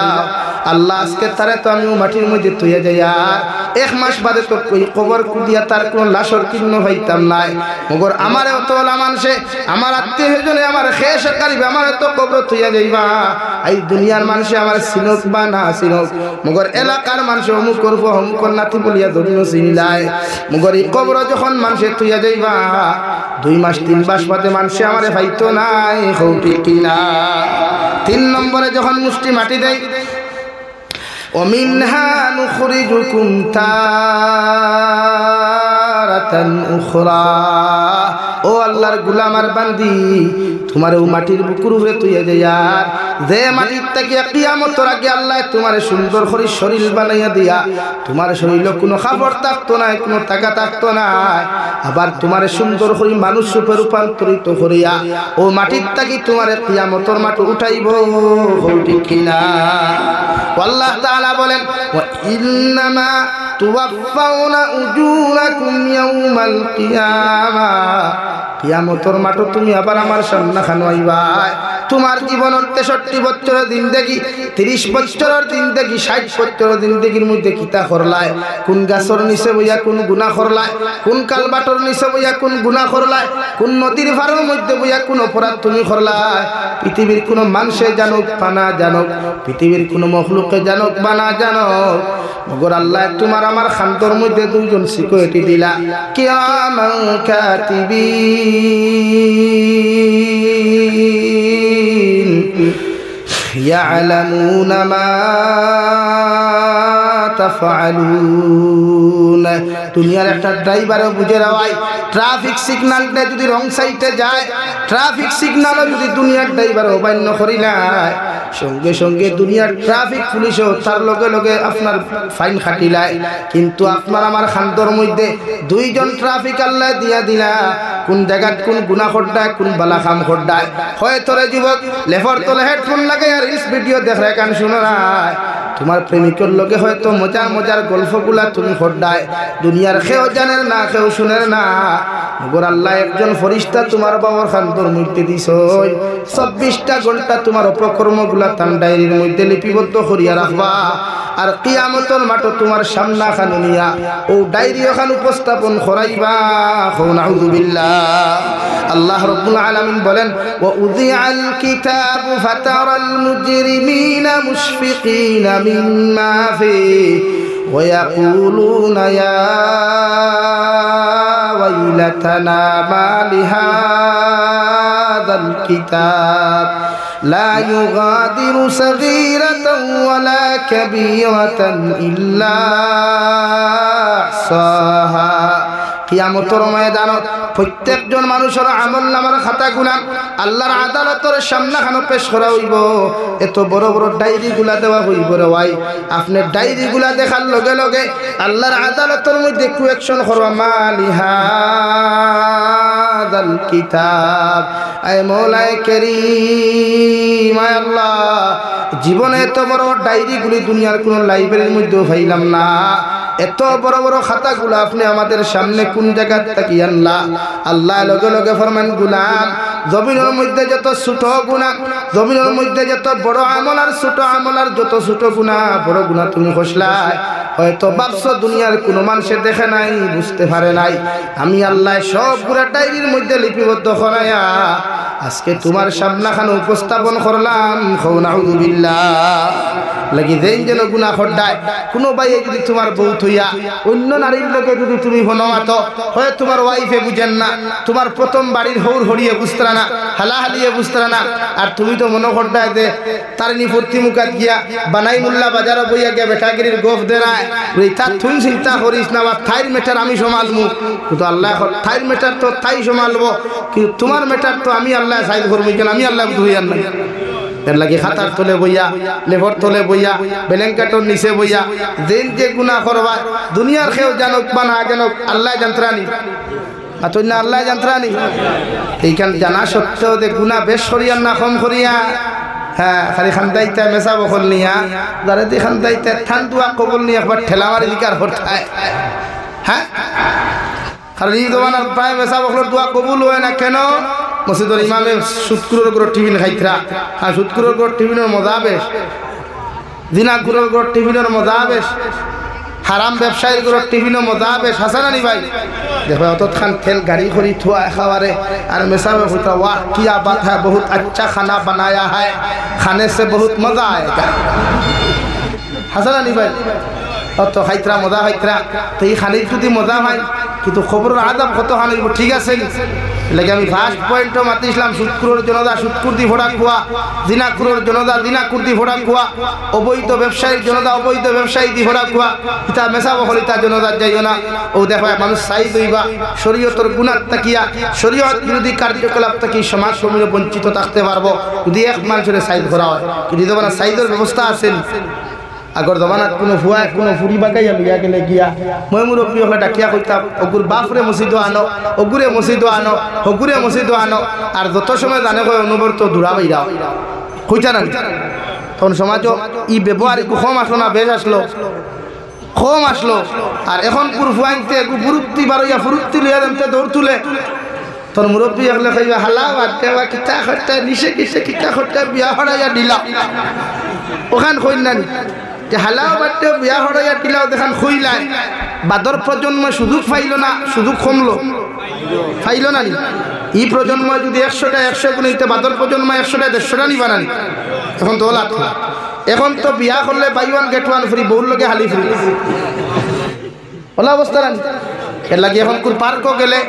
আল্লাহ আজকে তারে তো আমি মাটির মধ্যে তুইয়া যাই আর 1 মাস বাদে তো কই কবর কুদিয়া তার কোন লাশর চিহ্ন ভাইতাম নাই। মগর আমারে তো ওলা মানুষে আমার আত্মীয় স্বজনে আমার খেয়ে সকালি আমার তো কবর তুইয়া যাইবা এই দুনিয়ার মানুষে আমার সিনক বা না সিনক মগর এলাকার মানুষ অমুক করব অমুক নাতি বলিয়া ধরিও চিনিলাই মগর এই কবর যখন মানুষে তুইয়া যাইবা 2 মাস 3 মাস বাদে মানুষে আমারে ভাইতো নাই, ঠিক কিনা? 3 নম্বরে যখন মুষ্টি মাটি দেয় ومنها نخرجكم تارة أخرى ও আল্লাহর গোলাম আর বান্দি তোমার ও মাটির বুকুর উপরে তুইয়া যায় আর যে মাটির থেকে কিয়ামতের আগে আল্লাহ তোমার সুন্দর করে শরীর বানাইয়া দিয়া তোমার শরীরে কোনো খাবার থাকতো না, কোনো টাকা থাকতো না, আবার তোমার সুন্দর করে মানুষ রূপে রূপান্তরিত করিয়া ও মাটির থেকে তোমার কিয়ামতের মাটি উঠাইব, ঠিক কিনা? আল্লাহ তাআলা বলেন ওয়া ইন্নামা তুওয়াফাউনা উজুরাকুম ইয়াউমাল কিয়ামা কিয়ামতের মাঠে তুমি আবার আমার সামনে খানাইবা। তোমার জীবনের 63 বছরের জিন্দেগি 30 বছরের জিন্দেগি 60 বছরের জিন্দেগির মধ্যে কিতা করলাই, কোন গাছর নিচে বইয়া কোন গুনাহ করলাই, কোন কালবাটর নিচে বইয়া কোন গুনাহ করলাই, কোন নদীর ভারের মধ্যে বইয়া কোন অপরাধ তুমি করলাই। পৃথিবীর কোন মানুষে জানুক বা না জানুক, পৃথিবীর কোন মখলুকে জানুক বা না জানুক, মগর আল্লাহ তোমার আমার খান্তর মধ্যে 2 জন সিকিউরিটি দিলা কিরামান কাতিবিন ইয়ালামুনা মা তাফআলুন। দুনিয়ার একটা ড্রাইভারও বুঝে রাওয়াই ট্রাফিক সিগন্যালটা যদি রং সাইডে যায়, ট্রাফিক সিগন্যালও যদি দুনিয়ার ড্রাইভার অমান্য করি না সঙ্গে সঙ্গে দুনিয়ার ট্রাফিক পুলিশও তার লগে লগে আপনার ফাইন খাটিলায়। কিন্তু আপনার আমার খান্তর মধ্যে 2 জন ট্রাফিক আল্লাহ দিয়া দিলা কোন জায়গাত কোন গুনাহ করডায় কোন বালা কাম করডায়। হয় তোরে যুবক লেফর তোলে হেডফোন লাগাই আর রিলস ভিডিও দেখ রে কান শুনো না তোমার প্রেমিকের লগে হয়তো মজার মজার গল্পগুলা তুমি হড্ডায় দুনিয়ার কেউ জানেন না কেউ শুনেন না মগর আল্লাহ একজন ফরিস্তা তোমার বাবার খান্তর মধ্যে দিছ 24টা ঘন্টা তোমার অপকর্মগুলা তার ডায়েরির মধ্যে লিপিবদ্ধ করিয়া রাখবা আর কিয়ামতের মাঠে তোমার সামনা খানে নিয়া ও ডায়েরি ওখান উপস্থাপন করাইবা নাউযুবিল্লাহ আল্লাহ রাব্বুল আলামিন বলেন ওয়া উযিআল কিতাবু ফাতারাল মুজরিমিনা মুশফিকিনা মিম্মা ফিহি ওয়া ইয়াকুলুনা ইয়া ওয়াইলাতানা মা লিহাযাল কিতাব لا يغادر صغيرة ولا كبيرة إلا أحصاها কিয়ামতের ময়দানত প্রত্যেকজন মানুষের আমলনামার খাতাগুলা আল্লাহর আদালতের সামনে পেশ করা হইব এত বড় বড় ডায়েরিগুলা দেওয়া হইব রে ভাই আপনি ডায়েরিগুলা দেখার লগে লগে আল্লাহর আদালতের মধ্যে কোয়েকশন করবা মালিহাদাল কিতাব আয় মওলায়ে কারীম আয় আল্লাহ জীবনে এত বড় ডায়েরিগুলি দুনিয়ার কোন লাইব্রেরির মধ্যে পাইলাম না এত বড় বড় খাতাগুলো আপনি আমাদের সামনে কোন জায়গা থেকে আনলা আল্লাহ লগে লগে ফরমান গোলাম জমিনের মধ্যে যত ছোট গুনাহ জমিনের মধ্যে যত বড় আমল আর ছোট আমল আর যত ছোট গুনাহ বড় গুনাহ তুমি খসলাই হয়তো ভাবছো দুনিয়ার কোনো মানুষে দেখে নাই বুঝতে পারে নাই আমি আল্লাহ সব পুরা ডায়েরির মধ্যে লিপিবদ্ধ করাইয়া আজকে তোমার সামনাখানে উপস্থাপন করলাম নাউযুবিল্লাহ লাগি দেন যেন গুনাহ হড্ডায় কোনো বাইয়ে যদি তোমার বউ থইয়া অন্য নারীর লোকে যদি তুমি হনমাত হয় তোমার ওয়াইফে বুঝেন না তোমার প্রথম বাড়ির হৌর হরিয়ে বুঝতরা না হালাহালিয়ে বুঝতরা না আর তুমি তো মনে হড্ডায় দে তারিনী ফুর্তি মুখাত গিয়া বানাই মুল্লা বাজারে বইয়া গিয়া বেটাগিরির গোফ দেরায় তার তুই চিন্তা করিস না বা থাইর মেটার আমি সমালবো কিন্তু আল্লাহ থাইর মেটার তো তাই সমালবো কিন্তু তোমার মেটার তো আমি আল্লাহ সাইড করবো কেন আমি আল্লাহ ধুইয়ার না এর লাগে খাতার তলে বইয়া লেভর তলে বইয়া বেলেঙ্কাটোর নিচে বইয়া যেন যে গুনাহ করবা দুনিয়ার কেউ জানুক বা না জানুক আল্লাহ যন্ত্রানি আতই না আল্লাহ যন্ত্রানি এইখান জানা সত্ত্বেও যে গুনাহ বেশ করিয়া না কম করিয়া হ্যাঁ খালি খান্দাইতে মেসা বকল নিয়া যারা দি খান্দাইতে থান দুয়া কবল নিয়ে একবার ঠেলা মারি দিকার হঠায় হ্যাঁ কারণ এই জমানার প্রায় মেসা বকলের দোয়া কবুল হয় না কেন মসজিদের ইমামে সুৎকুরের গড় টিফিন খাইতরা হ্যাঁ সুৎকুরের গড় টিফিনের মজা বেশ দিনাকুরের গড় টিফিনের মজা বেশ হারাম ব্যবসায়ীর গড় টিফিনের মজা বেশ হাসানানি ভাই देखो तो खान तेल गाड़ी खरी थुआ खवारे और मेसा में होता वाह क्या बात है बहुत अच्छा खाना बनाया है खाने से बहुत मज़ा आएगा हसना नहीं भाई और तो खाइतरा मज़ा खाइतरा तो ये खाने जुदी मज़ा भाई कि तो खबर आदम कत खाने ठीक है लेकिन আমি ফার্স্ট পয়েন্টও মাতি ইসলাম সুৎকুরের জনতা সুৎকুর দি ভোড়া খোয়া দিনাকুরের জনতা দিনাকুর দি ভোড়া খোয়া অবৈধ ব্যবসায়ীর জনতা অবৈধ ব্যবসায়ী দি ভোড়া খোয়া ইতা মেসা বহলিতা জনতা যাইও না ও দেখো মানুষ চাই দইবা শরীয়তের গুনাহ তাকিয়া শরীয়ত বিরোধী কার্যকলাপ থেকে সমাজ সমূহে বঞ্চিত থাকতে পারবো যদি এক মানুষের সাইড করা হয় কিন্তু দেবানা সাইডের ব্যবস্থা আছেন আগর জমানাত কোনো ফুয়ায় কোনো ফুরি বাগাইয়া লইয়া গেলে গিয়া মই মুরব্বী হলে ডাকিয়া কইতাম অগুর বাপরে মসজিদ আনো অগুরে মসজিদ আনো হগুরে মসজিদ আনো আর যত সময় জানে কয় অনুবর্ত দূরা বাইরাও কইতা না তখন সমাজও ই ব্যবহার একটু কম আসলো না বেশ আসলো কম আসলো আর এখন পুর ফুয়াইতে একটু ফুরুক্তি বারইয়া ফুরুক্তি লইয়া দেনতে দৌড় তুলে তোর মুরব্বী হলে কইবা হালা বাটে বা কিতা খট্টা নিচে কিসে কিতা খট্টা বিয়া হড়াইয়া দিলা ওখান কই না যে হালাও বাটে বিয়া হড়াইয়া দিলাও দেখান খুইলাই বাদর প্রজন্ম সুযোগ পাইল না সুযোগ কমলো পাইল না নি ই প্রজন্ম যদি 100টা 100 গুণ হইতে বাদর প্রজন্ম 100টা 150টা নিবা না এখন তো লাখ এখন তো বিয়া করলে buy one get one free বহুর লগে হালি ফ্রি ওলা অবস্থা না এর লাগে এখন কোন পার্কও গেলে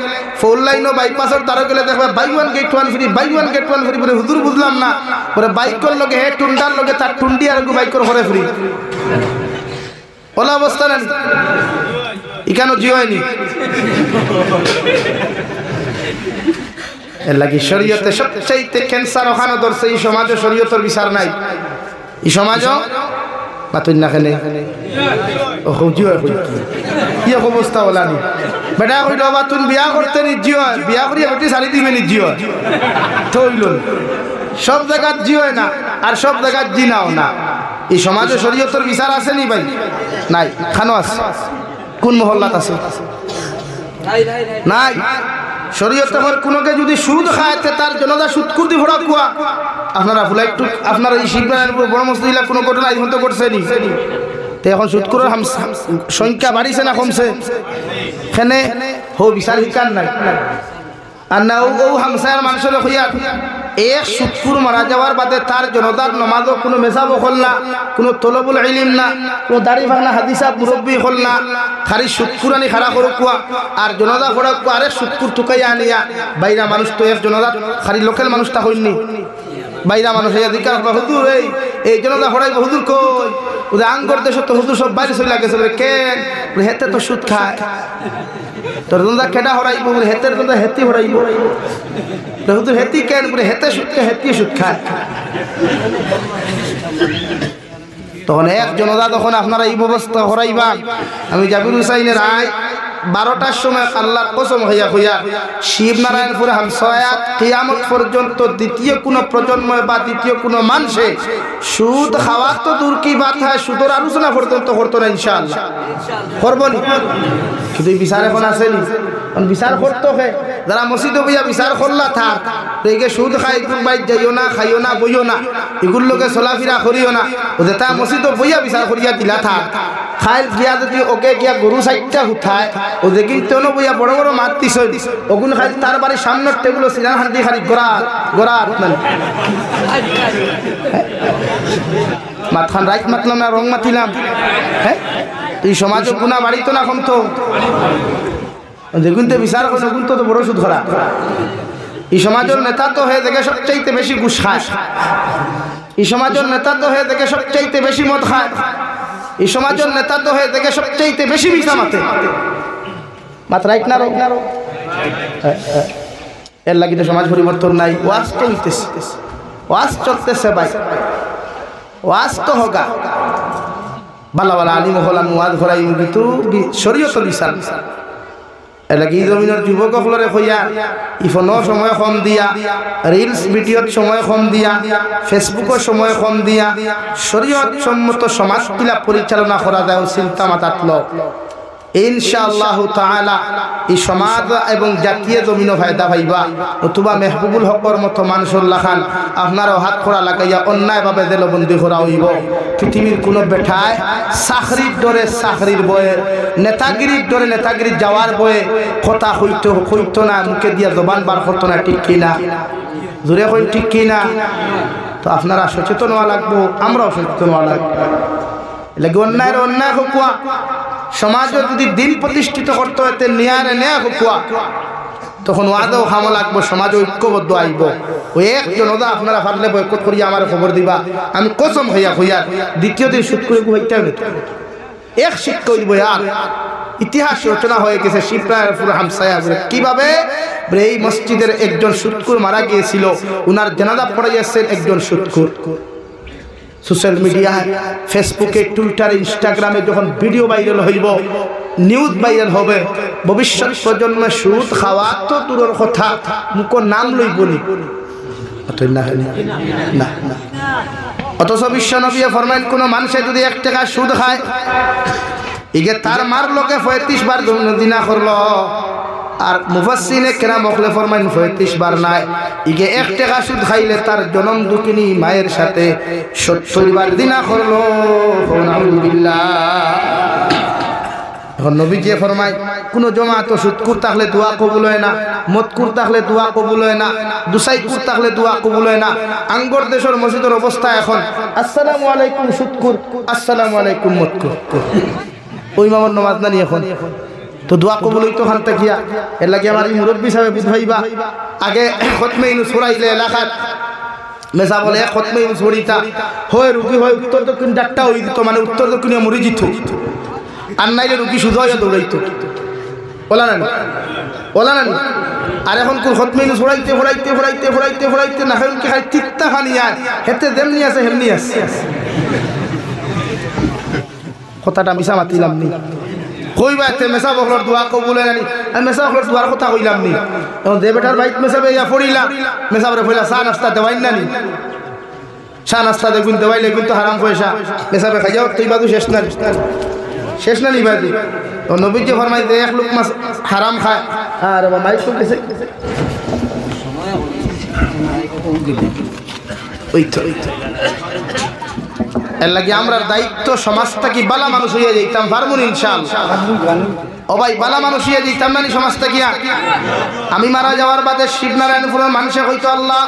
ফোর লাইনও বাইপাসের তারও গেলে দেখবে buy one get one free buy one get one free বলে হুজুর বুঝলাম না পরে বাইকর লগে হে টুন্ডার লগে তার টুন্ডি আর বাইকর হরে ফ্রি ওলা অবস্থা না ইখানো জিওয়নি এর লাগে শরীয়তে সবচাইতে ক্যান্সার ওখানে ধরছে এই সমাজে শরীয়তের বিচার নাই এই সমাজও মাতুন না খেলে ও জিও কি অবস্থা ওলা নি বেটা কইল বাতুন বিয়া করতে নি জিও বিয়া করিয়া বেটি সারি দিবে নি জিও থইল সব জায়গা জিও না আর সব জায়গা জিনাও না এই সমাজে শরীয়তের বিচার আছে নি ভাই? নাই। খানো আছে? কোন মহল্লাত আছে? নাই। শরীয়তে কোনোকে যদি সুদ খায় তার জনতা সুদ কুর্দি ভরা কুয়া আপনারা ভুলা একটু আপনারা এই শিবরানের বড় মসজিদে কোনো ঘটনা এই পর্যন্ত করছেনি? তো এখন সুদ করার সংখ্যা বাড়িছে না কমছে? এখানে হো বিচার শিকার নাই। আর না ও হামসায়ার মানুষের হইয়া এক সুদকুর মারা যাওয়ার বাদে তার জনতার নমাজও কোনো মেসাব হল না, কোনো তলবুল ইলিম না, কোনো দাড়ি ভাঙনা হাদিসা মুরব্বী হল না, খালি সুদকুর আনি খাড়া করো কুয়া আর জনতা ফোড়া কুয়া আরে সুদকুর টুকাইয়া আনিয়া বাইরা মানুষ তো এক জনতা খালি লোকাল মানুষটা হইনি বাইরা মানুষ হইয়া দিকা হুজুর এই জনতা ফোড়াই হুজুর কই ওদের আঙ্গর দেশ তো হুজুর সব বাইরে চলে গেছে কেন হেতে তো সুদ খায় তোর জনতা কেডা হরাইব হেতের জনতা হেতি হরাইব হুজুর হেতি কেন হেতে সুদ খায় হেতি সুদ খায়। তখন এক জনতা তখন আপনারা এই ব্যবস্থা হরাইবা। আমি জাবির হুসাইনের রায় 12টার সময় আল্লাহর কসম হইয়া হইয়া শিবনারায়ণপুরে হামসায়াত কিয়ামত পর্যন্ত দ্বিতীয় কোনো প্রজন্ম বা দ্বিতীয় কোনো মানুষে সুদ খাওয়া তো দূর কি বাত হয় সুদের আলোচনা পর্যন্ত করতো না ইনশাআল্লাহ করবো নি। কিন্তু এই বিচার এখন আসেনি, বিচার করতো হে যারা মসজিদে বইয়া বিচার করলা থাক তো এই সুদ খাই বাইর যাইও না খাইও না বইও না এগুলোর লোকে চলাফেরা করিও না ওদের তা মসজিদে বইয়া বিচার করিয়া দিলা থাক খাইল গিয়া যদি ওকে গিয়া গরু সাইডটা উঠায় ও দেখি তেনো বইয়া বড় বড় মাত দিছ ওগুন খাই তার বাড়ির সামনের টেবিল সিনার হান্দি খালি গড়া গড়া মানে মাত খান রাইট মাতলাম না রং মাতিলাম। হ্যাঁ তুই সমাজে গুণা বাড়িত না এখন তো দেখুন তো বিচার করছে গুণ তো বড় সুদ ধরা। এই সমাজের নেতা তো হয়ে দেখে সবচাইতে বেশি ঘুষ খায়, এই সমাজের নেতা তো হয়ে দেখে সবচাইতে বেশি মদ খায়, এই সমাজের নেতা তো হয়ে দেখে সবচাইতে বেশি মিশা মাতে মাত্র রাইট না রোগ না রোগ এর লাগি তো সমাজ পরিবর্তন নাই। ওয়াজ তো হইতেছে, ওয়াজ চলতেছে ভাই, ওয়াজ তো হোগা বালা বালা আলিম হলাম ওয়াজ ঘরাই কিন্তু শরীয়তের বিচার এর লাগি জমিনের যুবকসকলরে কইয়া ইফোনো সময় কম দিয়া রিলস ভিডিওত সময় কম দিয়া ফেসবুকের সময় কম দিয়া শরীয়ত সম্মত সমাজগুলা পরিচালনা করা যায় চিন্তা মাথাত ল ইনশাআল্লাহ তাআলা এই সমাজ এবং জাতীয় জমিনও ফায়দা পাইবা। অথবা মেহবুবুল হকর মতো মানুষুল্লাহ খান আপনারও হাত খোড়া লাগাইয়া অন্যায়ভাবে জেলবন্দি করা হইব। পৃথিবীর কোনো বেঠায় চাকরির ডরে চাকরির বয়ে নেতাগিরির ডরে নেতাগিরি যাওয়ার বয়ে কথা হইতো না, মুখে দিয়া জবান বার করতো না, ঠিক কিনা জোরে কই ঠিক কিনা? তো আপনারা সচেতন হওয়া লাগবো, আমরাও সচেতন হওয়া লাগবো। লাগে অন্যায়ের অন্যায় হকুয়া সমাজে যদি দিন প্রতিষ্ঠিত করতে হইতে নিয়ারে নেয়া হকুয়া তখন ওয়াদাও খামো লাগবো, সমাজ ঐক্যবদ্ধ আইব। ওই একজনদা আপনারা ফাটলে বয়কট করিয়া আমার খবর দিবা, আমি কসম হইয়া হইয়া দ্বিতীয় দিন সুদ করে হইতে হবে এক শিক্ষা হইব। আর ইতিহাস রচনা হয়ে গেছে শিবরায়পুর হামসায়া কিভাবে এই মসজিদের একজন সুদকুর মারা গিয়েছিল, উনার জানাজা পড়াইয়াছেন একজন সুদকুর। সোশ্যাল মিডিয়ায় ফেসবুকে টুইটারে ইনস্টাগ্রামে যখন ভিডিও ভাইরাল হইব, নিউজ ভাইরাল হবে, ভবিষ্যৎ প্রজন্মে সুদ খাওয়া তো দূরের কথা মুখ নাম লইব না। অথচ বিশ্বনবী ফরমাইন কোন মানুষে যদি 1 টাকা সুদ খায় ইগে তার মার লোকে 35 বার দিনা করলো। আর মুফাসসিনে কেরাম মখলে ফরমাইন 35 বার নাই, ইগে 1 টাকা সুদ খাইলে তার জনম দুঃখিনী মায়ের সাথে 70 বার দিনা করলো। আলহামদুলিল্লাহ। এখন নবী যে ফরমায় কোন জমাত সুদকুর থাকলে দোয়া কবুল হয় না, মদকুর থাকলে দোয়া কবুল হয় না, দুসাইকুর থাকলে দোয়া কবুল হয় না। আঙ্গর দেশের মসজিদের অবস্থা এখন আসসালামু আলাইকুম সুদকুর, আসসালামু আলাইকুম মদকুর, ওই মামার নামাজ না নি এখন তো দোয়া কবুল হইতো খান তাকিয়া। এর লাগে আমার মুরব্বী সাহেব বুঝাইবা আগে খতমে ইনু ছড়াইলে এলাকাত মেসা বলে খতমে ইনু ছড়িতা হয় রুগী হয় উত্তর দক্ষিণ ডাক্তার হয়ে দিত, মানে উত্তর দক্ষিণে মরি যেত, আর নাইলে রুগী শুধু হইয়া দৌড়াইতো। বলা না বলা না। আর এখন কোন খতমে ইনু ছড়াইতে ফোড়াইতে ফোড়াইতে ফোড়াইতে ফোড়াইতে না হয় কি খাই তিত্তা খানি আর হেতে যেমনি আছে হেমনি আছে। কথাটা মিশা মাতিলাম নি কইবা এতে মেসা বকলর দোয়া কবুল হয় না, আমি মেসা বকলর দোয়ার কথা কইলাম নি। এখন যে বেটার বাইক মেসাবে ইয়া পড়িলা মেসাবরে পড়িলা চা নাস্তা দেওয়াই না নি, চা নাস্তা দেখুন দেওয়াইলে কিন্তু হারাম পয়সা পেশাবে খাই যাও তুই বাদু শেষ না নিবাদি ও নবীজি ফরমাইতে এক লোক মাছ হারাম খায় আর মাইক করতেছে এর লাগে আমরা দায়িত্ব সমাজটা কি বালা মানুষ হইয়া যাইতাম পারবো ইনশাআল্লাহ ও ভাই বালা মানুষ হইয়া যাইতাম না সমাজটা কি আমি মারা যাওয়ার বাদে শিবনারায়ণপুরের মানুষে হইতো আল্লাহ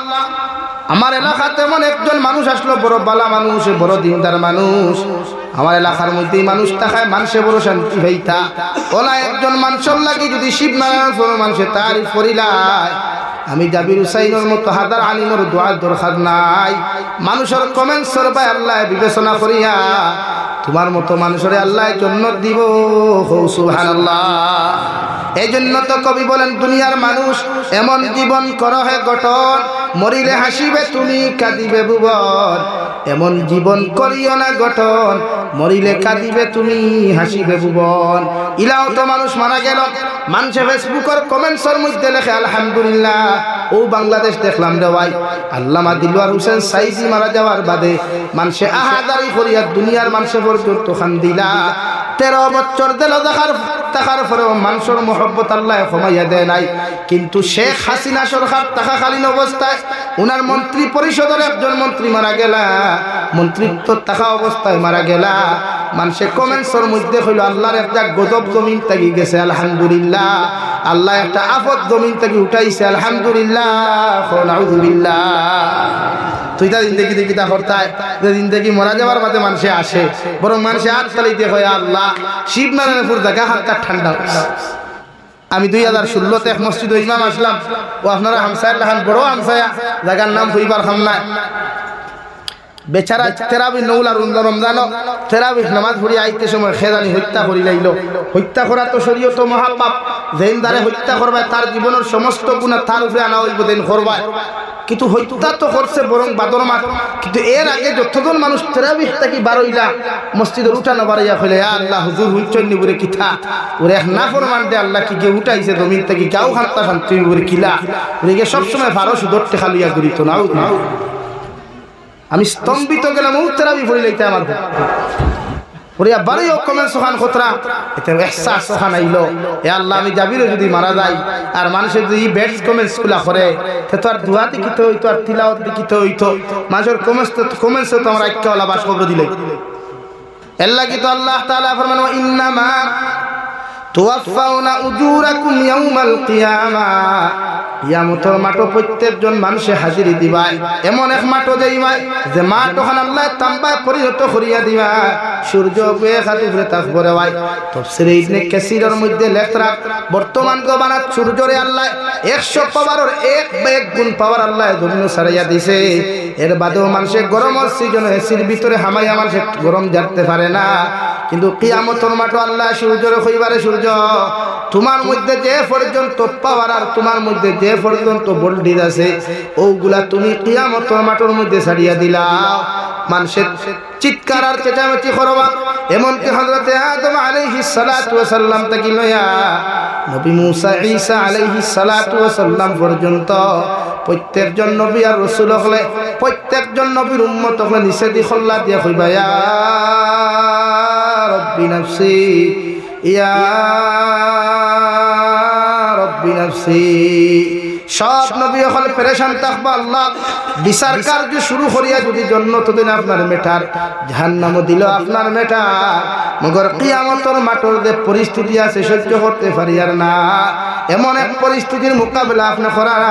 আমার এলাকাতে এমন একজন মানুষ আসলো বড় বালা মানুষ বড় দিনদার মানুষ আমার এলাকার মধ্যেই মানুষ থাকায় মানুষে বড় শান্তি হইতা ওলা একজন মানুষের লাগে যদি শিবনারায়ণপুরের মানুষে তারিফ করিলায় আমি জাবির হুসাইনের মতো হাজার আলিমের দোয়ার দরকার নাই মানুষের কমেন্টস করবে আল্লাহ বিবেচনা করিয়া তোমার মতো মানুষের আল্লাহ জান্নাত দিব সুবহানাল্লাহ এই জন্য তো কবি বলেন দুনিয়ার মানুষ এমন জীবন করো হে গঠন মরিলে হাসিবে তুমি কাঁদিবে ভুবন এমন জীবন করিও না গঠন মরিলে কাঁদিবে তুমি হাসিবে ভুবন ইলাও তো মানুষ মারা গেল মানুষে ফেসবুকের কমেন্টসের মধ্যে লেখে আলহামদুলিল্লাহ ও বাংলাদেশ দেখলাম রে ভাই আল্লামা দিলওয়ার হোসেন সাইদি মারা যাওয়ার বাদে মানুষে আহাদারি করিয়া দুনিয়ার মানুষে পর্যন্ত খান দিলা 13 বছর দিল দেখার পরেও মানুষের মহব্বত আল্লাহ কমাইয়া দেয় নাই কিন্তু শেখ হাসিনা সরকার থাকাকালীন অবস্থায় উনার মন্ত্রী পরিষদের একজন মন্ত্রী মারা গেলা মন্ত্রিত্ব থাকা অবস্থায় মারা গেলা মানুষে কমেন্টসের মধ্যে হইল আল্লাহর একটা গজব জমিন থেকে গেছে আলহামদুলিল্লাহ আল্লাহ একটা আফত জমিন থেকে উঠাইছে আলহামদুলিল্লাহ নাউযুবিল্লাহ তুই তা জিন্দগি দেখি তা হরতায় জিন্দগি মরা যাওয়ার বাদে মানুষে আসে বরং মানুষে হাত তালিতে হয় আল্লাহ শিবনারায়ণপুর দেখা হাতটা ঠান্ডা আমি 2016-তে এক মসজিদ ইমাম আসলাম ও আপনারা হামসায় লাহান বড় হামসায়া জায়গার নাম হইবার খামনা বেচারা তেরাবি নৌলা রমজানো তেরাবি নামাজ পড়ি আইতে সময় খেদানি হত্যা করি লাইল হত্যা করা তো শরীয়ত মহাপাপ যেন দ্বারে হত্যা করবে তার জীবনের সমস্ত গুণা তার উপরে আনা হইব দেন করবায় কিন্তু হত্যা তো করছে বরং বাদর মাঠ কিন্তু এর আগে যতজন মানুষ তেরাবি থাকি বারইলা মসজিদের উঠানো বাড়াইয়া ফেলে আল্লাহ হুজুর হুইচন্নি বলে কিথা ওরে এক না ফরমান দে আল্লাহ কি কে উঠাইছে জমিন থেকে গাও খান্তা শান্তি বলে কিলা ওরে সবসময় ভারো সুদরতে খালিয়া করিত নাও আমি স্তম্ভিত গেলাম তেরাবি পড়ি লাইতে আমার ওরে বাড়িও কমেন্টস খান খতরা এতে এহসাস খান আইলো এ আল্লাহ আমি জাবিরও যদি মারা যাই আর মানুষের যদি ব্যাড কমেন্টস গুলা করে তে তো আর দুয়া দেখিতে হইতো আর তিলাওয়াত দেখিতে হইতো মানুষের কমেন্টস তো আমরা একটা বাস খবর দিলে এর লাগি তো আল্লাহ তাআলা ফরমান ওয়া ইন্নামা তুওয়াফাউনা উজুরাকুম ইয়াউমাল কিয়ামাহ কিয়ামতের মাঠে প্রত্যেকজন মানুষে হাজিরি দিবাই এমন এক মাঠে যাইবাই যে মাঠ ওখানে আল্লাহ তাম্বায় পরিণত করিয়া দিবা সূর্য বে খাতিফরে তাকবরে ভাই তাফসীরে ইবনে কাসিরের মধ্যে লেখরা বর্তমান জমানাত সূর্যরে আল্লাহ 100 পাওয়ারের এক গুণ পাওয়ার আল্লাহ জমিন ছাড়াইয়া দিছে এর বাদেও মানুষে গরমের সিজনে এসির ভিতরে হামাইয়া মানুষে গরম জানতে পারে না কিন্তু কিয়ামতের মাঠে আল্লাহ সূর্যরে কইবারে সূর্য তোমার মধ্যে যে পর্যন্ত পাওয়ার আর তোমার মধ্যে যে পর্যন্ত ভোল্টেজ আছে ওগুলা তুমি কিয়ামতের মাঠের মধ্যে ছাড়িয়া দিলাও মানুষের চিৎকার আর চেঁচামেচি করবা এমনকি হযরতে আদম আলাইহিস সালাতু ওয়াস সালাম থেকে লয়া নবী মুসা ঈসা আলাইহিস সালাতু ওয়াস সালাম পর্যন্ত প্রত্যেকজন নবী আর রাসূল হলে প্রত্যেকজন নবীর উম্মত হলে নিষেধি খল্লা দিয়া কইবা ইয়া রব্বি নাফসি ইয়া রব্বি নাফসি সব নবী হলে পেরেশান থাকবা আল্লাহ বিচার কার্য শুরু করিয়া যদি জান্নাত দিন আপনার মেটার জাহান্নাম দিল আপনার মেটার মগর কিয়ামতের মাঠের যে পরিস্থিতি আছে সহ্য করতে পারি আর না এমন এক পরিস্থিতির মোকাবেলা আপনি করার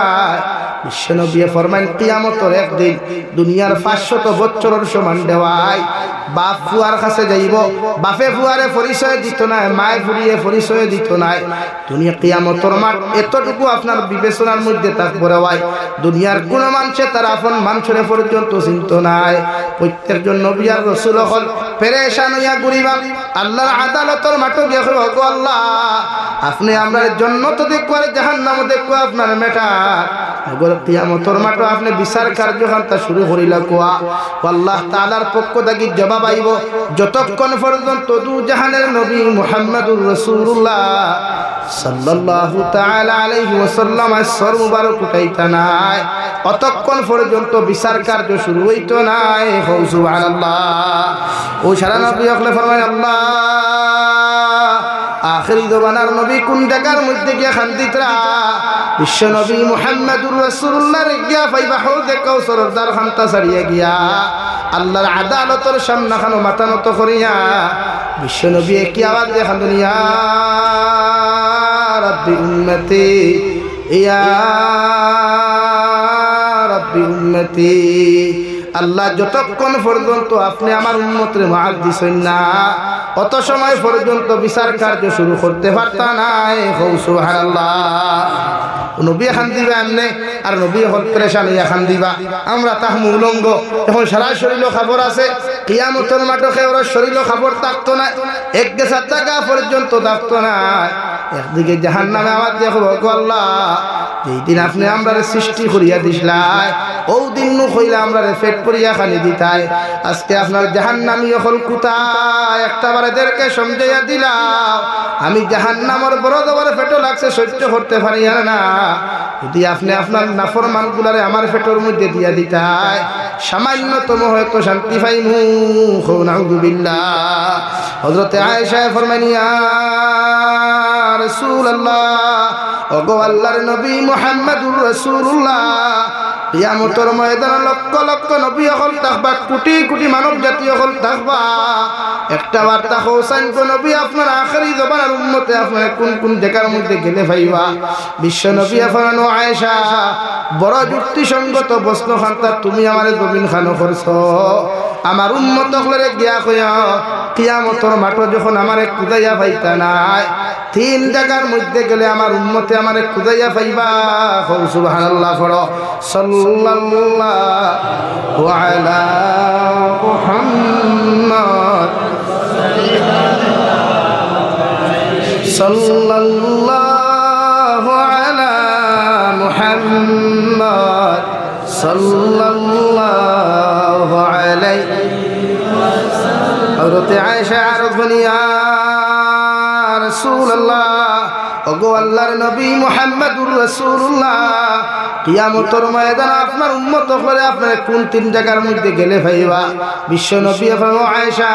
বিশ্বনবী ফরমান কিয়ামতের একদিন দুনিয়ার 500 বছরের সমান দেওয়াই বাপ ফুয়ার কাছে যাইব বাপে ফুয়ারে পরিচয় দিত না মায়ে ফুরিয়ে পরিচয় দিত না দুনিয়া কিয়ামতের মাঠ এতটুকু আপনার বিবেচনার মধ্যে থাকবে ভাই দুনিয়ার কোন মানুষে তার আপন মানুষের পর্যন্ত চিন্ত নাই প্রত্যেকজন নবী আর রাসূল হল পেরেশান হইয়া ঘুরিবা আল্লাহর আদালতের মাঠে গিয়ে গো আল্লাহ আপনি আমরা জান্নাত দেখব আর জাহান্নাম দেখব আপনার মেটা মগর কিয়ামতের মাঠে আপনি বিচার কার্যকান্তা শুরু করিলা কোয়া আল্লাহ তাআলার পক্ষ থেকে জবাব আইব যতক্ষণ পর্যন্ত দু জাহানের নবী মুহাম্মদুর রাসূলুল্লাহ সাল্লাল্লাহু তাআলা আলাইহি ওয়াসাল্লাম সর মুবারক উঠাইতা নাই অতক্ষণ পর্যন্ত বিচার কার্য শুরু হইতো নাই। সুবহানাল্লাহ। ও সারা নবী হকলে ফরমায় আল্লাহ আখিরি জমানার নবী কোন জায়গার মধ্যে গিয়া খান্দিতরা বিশ্ব নবী মুহাম্মদুর রাসূলুল্লাহর গিয়া পাইবা হৌদে কাউসারের দ্বার খান্তা ছাড়িয়া গিয়া আল্লাহর আদালতের সামনে খানো মাথা নত করিয়া বিশ্ব নবী কি আওয়াজ দিয়ে খান্দুন, ইয়া রাব্বি উম্মতি ইয়া রাব্বি উম্মতি। আল্লাহ যতক্ষণ পর্যন্ত আপনি আমার উম্মতের মাফ দিছেন না অত সময় পর্যন্ত বিচার কার্য শুরু করতে পারতা নাই। সুবহানাল্লাহ। নবী খান দিবা এমনি আর নবী হল প্রেশান ইয়া খান দিবা আমরা তাহমু উলঙ্গ। এখন সারা শরীর খবর আছে কিয়ামতের মাঠে ওরা শরীর খবর থাকতো না, এক গেছার টাকা পর্যন্ত থাকতো না। একদিকে জাহান্নামে আওয়াজ দেখো আল্লাহ যেই দিন আপনি আমরা সৃষ্টি করিয়া দিসলাই ও দিন নু কইলা আমরা পেট পরিয়া খালি দিতাই। আজকে আপনার জাহান্নামী হল কোথায় একটা বারেদেরকে সমঝাইয়া দিলাম আমি জাহান্নামের বড় দবর পেটো লাগছে সহ্য করতে পারি আর না। যদি আপনি আপনার নাফরমান গুলারে আমার পেটের মধ্যে দিয়া দিতাই সামান্যতম হয়তো শান্তি পাইমু। নাউযুবিল্লাহ। হযরত আয়েশা ফরমাইন, ইয়া রাসূলুল্লাহ, ওগো আল্লাহর নবী মুহাম্মদুর রাসূলুল্লাহ, কিয়ামতের ময়দানে লক্ষ লক্ষ নবী হল থাকবা, কোটি কোটি মানব জাতি হল থাকবা। একটা বার্তা হোসেন কো নবী আপনার আখেরি জবানের উম্মতে আপনার কোন কোন জায়গার মধ্যে গেলে পাইবা। বিশ্ব নবী ফরমানো, আয়েশা বড় যুক্তিসঙ্গত প্রশ্ন খান্তা তুমি আমারে জমিন খানো করছো, আমার উম্মত হলরে গিয়া কইয়া কিয়ামতের মাঠে যখন আমারে কুদাইয়া পাইতা নাই তিন জায়গার মধ্যে গেলে আমার উম্মতে আমারে কুদাইয়া পাইবা। সুবহানাল্লাহ। পড়ো সাল্লাল্লাহু আলা মুহাম্মদ সাল্লাল্লাহু আলা মুহাম্মদ সাল্লাল্লাহু আলাইহি ওয়াসাল্লাম। হযরত আয়েশা আরজ বলিয়া রাসূলুল্লাহ, ওগো আল্লাহর নবী মুহাম্মদুর রাসূলুল্লাহ, কিয়ামতের ময়দানে আপনার উম্মত হলে আপনার কোন তিন জায়গার মধ্যে গেলে পাইবা। বিশ্ব নবী ফরমানো, আয়েশা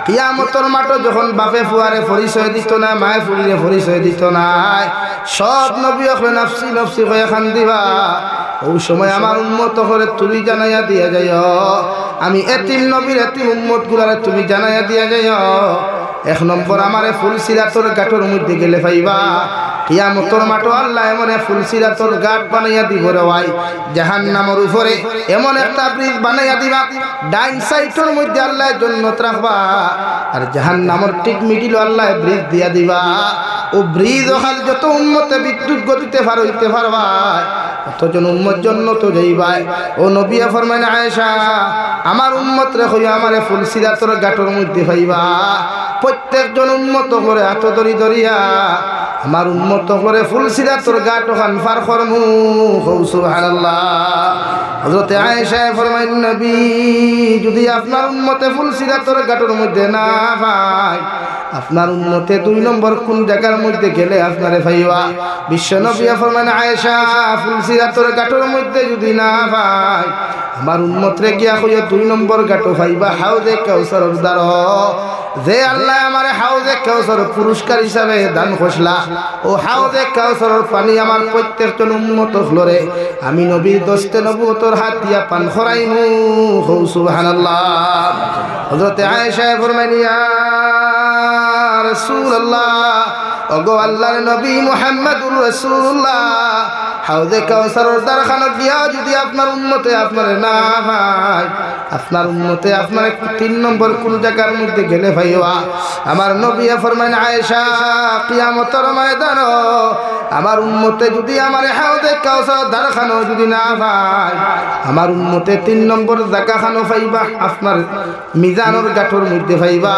কিয়ামতের মাঠে যখন বাপে ফুয়ারে পরিচয় দিত না, মায়ে ফুরিয়ে পরিচয় দিত না, সব নবী হলে নফসি নফসি হয়ে খান দিবা। ওই সময় আমার উম্মত হলে তুমি জানাইয়া দিয়া যাইও আমি এতিম নবীর এতিম উম্মত গুলারে তুমি জানাইয়া দিয়া যাইও। এক নম্বর আমারে ফুলসিরাতর গাঁটর মধ্যে গেলে পাইবা। কিয়ামতের মাঠে আল্লাহ এমন ফুলসিরাতর গাঁট বানাইয়া দিব রে ভাই, জাহান্নামের উপরে এমন একটা ব্রিজ বানাইয়া দিবা, ডাইন সাইডের মধ্যে আল্লাহ জান্নাত রাখবা আর জাহান্নামের ঠিক মিডিল আল্লাহ ব্রিজ দিয়া দিবা। ও ব্রিজ ওখানে যত উম্মতে বিদ্যুৎ গতিতে হইতে পারবা অতজন উম্মত জান্নাত যাইবাই। ও নবী ফরমাইন, আয়েশা আমার উম্মত রে কইয়া আমারে ফুলসিরাতর গাঁটর মধ্যে পাইবা। প্রত্যেকজন উম্মত করে হাত ধরি ধরিয়া আমার উম্মত করে ফুলসিরাতর গাঁট ওখান পার করমু। সুবহানাল্লাহ। হযরত আয়েশা ফরমাইন, নবী যদি আপনার উম্মতে ফুলসিরাতর গাঁটর মধ্যে না পায় আপনার উম্মতে দুই নম্বর কোন জায়গার মধ্যে গেলে আপনারে পাইবা। বিশ্ব নবী ফরমাইন, আয়েশা ফুলসিরাতর গাঁটর মধ্যে যদি না পায় আমার উম্মতরে গিয়া কইয়া দুই নম্বর গাঁটো পাইবা হাউজে কাউসারের দ্বার। যে আল্লাহ আমারে হাউজে কাউসারের পুরস্কার হিসাবে দান করলা, ও হাউজে কাউসারের পানি আমার প্রত্যেকজন উম্মত হলরে আমি নবীর দস্তে নবুয়তর হাত দিয়া পান খরাইমু। সুবহানাল্লাহ। হযরত আয়েশা ফরমাইন, ইয়া রাসূলুল্লাহ, ওগো আল্লাহর নবী মুহাম্মদুর রাসূলুল্লাহ, হাউজে কাউসারের দ্বারখানা গিয়া যদি আপনার উম্মতে আপনার না পায় আপনার উম্মতে আপনার তিন নম্বর কোন জায়গার মধ্যে গেলে ভাইয়া। আমার নবী ফরমাইন, আয়েশা কিয়ামতের ময়দানে আমার উম্মতে যদি আমার হাউজে কাউসারের দ্বারখানা যদি না পায় আমার উম্মতে তিন নম্বর জায়গাখানো পাইবা আপনার মিজানের গাঁটর মধ্যে পাইবা।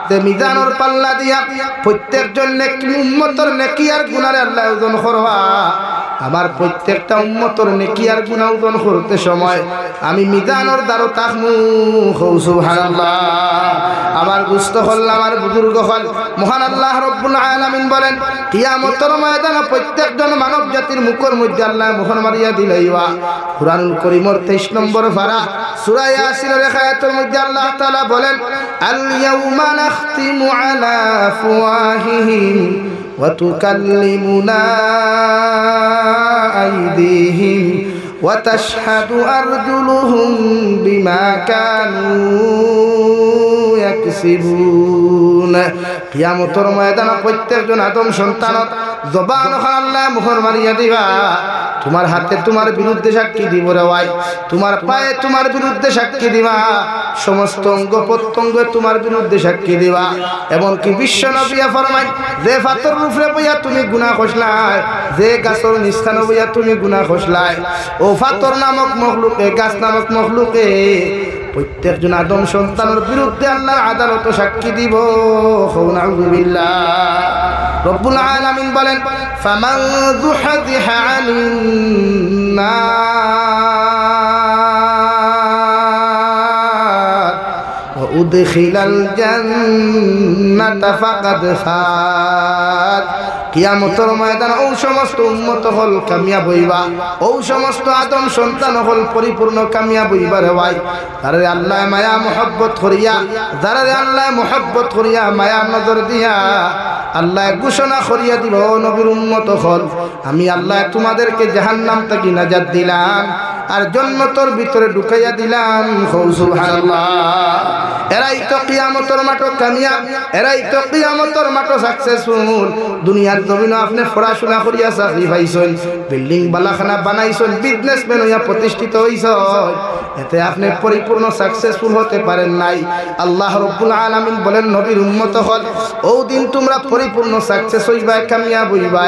তে মিজানের পাল্লা দিয়া প্রত্যেকজন নেকি উম্মতের নেকি আর গুনারে আল্লাহ ওজন করবা। আমার প্রত্যেকটা উম্মতর নেকি আর গুনাহ উঠন করতে সময় আমি মিজানের দ্বারা তাকমু সুবহানাল্লাহ। আমার দুস্থ হল, আমার বুজুর্গ হল, মহান আল্লাহ রাব্বুল আলামিন বলেন কিয়ামতের ময়দানে প্রত্যেকজন মানব জাতির মুখের মধ্যে আল্লাহ মোহর মারিয়া দিলাইবা। কুরআনুল কারীমের 23 নম্বর পারা সূরা ইয়াসিনের আয়াতের মধ্যে আল্লাহ তাআলা বলেন আল ইয়াউমা নাখতিমু আলা আফওয়াহিহিম ওয়া তুকাল্লিমুনা আইদিহিম ওয়া তাশহাদু আরজুলুহুম বিমা কানু ইয়াকসিবুন। কিয়ামতের ময়দানে প্রত্যেকজন আদম সন্তানত জবান আল্লাহ মোহর মারিয়া দিবা। তোমার হাতে তোমার বিরুদ্ধে সাক্ষী দিব রে ভাই, তোমার পায়ে তোমার বিরুদ্ধে সাক্ষী দিবা, সমস্ত অঙ্গ প্রত্যঙ্গ তোমার বিরুদ্ধে সাক্ষী দিবা। এমনকি বিশ্ব নবিয়া ফরমাই যে ফাতর রূপে বইয়া তুমি গুনাহ করছলাই, যে গাছর নিস্থান বইয়া তুমি গুনাহ করছলাই, ও ফাতর নামক মখলুকে, গাছ নামক মখলুকে প্রত্যেকজন আদম সন্তানের বিরুদ্ধে আল্লাহর আদালত সাক্ষী দিব। নাউযুবিল্লাহ। রব্বুল আলামিন বলেন ফামান যুহযিহা আনিন নার ওয়া উদখিলাল জান্নাতা ফাকাদ ফাত। কিয়ামতের ময়দানে ও সমস্ত উম্মত হল কামিয়াব হইবা, ও সমস্ত আদম সন্তান হল পরিপূর্ণ কামিয়াব হইবা রে ভাই। যারা আল্লাহ মায়া মোহব্বত করিয়া, যারা আল্লাহ মোহব্বত করিয়া মায়া নজর দিয়া আল্লাহ ঘোষণা করিয়া দিল নবীর উম্মত হল আমি আল্লাহ তোমাদেরকে জাহান্নাম থেকে নাজাত দিলাম আর জান্নাতের ভিতরে ঢুকাইয়া দিলাম। সুবহানাল্লাহ। এরাই তো কিয়ামতের মাঠে কামিয়াব, এরাই তো কিয়ামতের মাঠে সাকসেসফুল। দুনিয়ার জমিনে আপনি পড়াশোনা করিয়া চাকরি পাইছেন, বিল্ডিং বালাখানা বানাইছেন, বিজনেসম্যান হইয়া প্রতিষ্ঠিত হইছেন, এতে আপনি পরিপূর্ণ সাকসেসফুল হতে পারেন নাই। আল্লাহ রাব্বুল আলামিন বলেন নবীর উম্মত হল ও দিন তোমরা পরিপূর্ণ সাকসেস হইবা, কামিয়াব হইবা।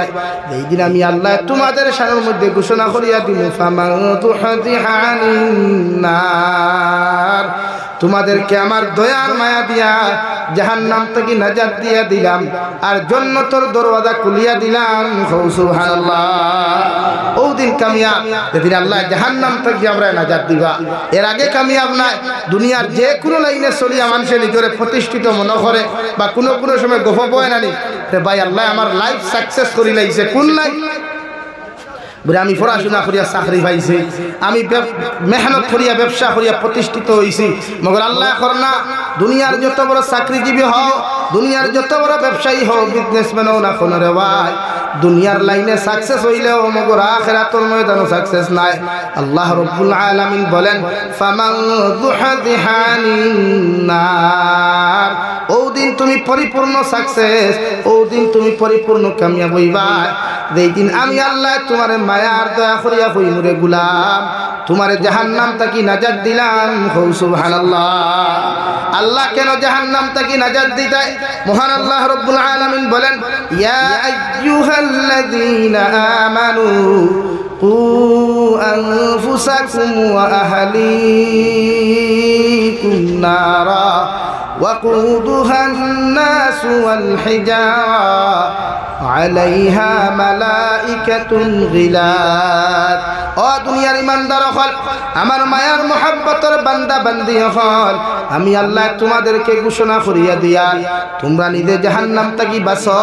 এই দিন আমি আল্লাহ তোমাদের শানের মধ্যে ঘোষণা করিয়া দিল ফামান তুহযিহা আনিন নার, তোমাদেরকে আমার দয়ার মায়া দিয়া জাহান্নাম থেকে নাজাত দিয়া দিলাম আর জান্নাতের দরওয়াজা খুলিয়া দিলাম। সুবহানাল্লাহ। ও দিন কামিয়াব যেদিন আল্লাহ জাহান্নাম থেকে আমরা নাজাত দিবা। এর আগে কামিয়াব নাই। দুনিয়ার যে কোনো লাইনে চলিয়া মানুষের নিজরে প্রতিষ্ঠিত মনে করে বা কোনো কোনো সময় গফ বয় নানি ভাই আল্লাহ আমার লাইফ সাকসেস করি লাইছে, কোন লাইফ বলে আমি পড়াশোনা করিয়া চাকরি পাইছি, আমি মেহনত করিয়া ব্যবসা করিয়া প্রতিষ্ঠিত হয়েছি। মগর আল্লাহ করনা দুনিয়ার যত বড় চাকরিজীবী হও, দুনিয়ার যত বড় ব্যবসায়ী হও, বিজনেসম্যান হও না কোনো রে ভাই, দুনিয়ার লাইনে সাকসেস হইলেও মগর আখিরাতের ময়দানে সাকসেস নাই। আল্লাহ রাব্বুল আলামিন বলেন ফামান যুহযিহা আনিন নার, ও দিন তুমি পরিপূর্ণ সাকসেস, ও দিন তুমি পরিপূর্ণ কামিয়াব হইবা যেই দিন আমি আল্লাহ তোমার মায়ার দয়া করিয়া হইমুরে গুলাম তোমারে জাহান্নাম থেকে নাজাত দিলাম। সুবহানাল্লাহ। আল্লাহ কেন জাহান্নাম থেকে নাজাত দিতে? মহান আল্লাহ রাব্বুল আলামিন বলেন ইয়া আইয়ুহাল্লাযীনা আমানু কু আনফুসাকুম ওয়া আহলিকুম নারা وقودها الناس والحجارة عليها ملائكة غلاظ। ও দুনিয়ার ইমানদার হল, আমার মায়ার মোহাব্বতের বান্দা বান্দি হল, আমি আল্লাহ তোমাদেরকে ঘোষণা করিয়া দিয়া তোমরা নিজে জাহান্নাম থেকে বাঁচো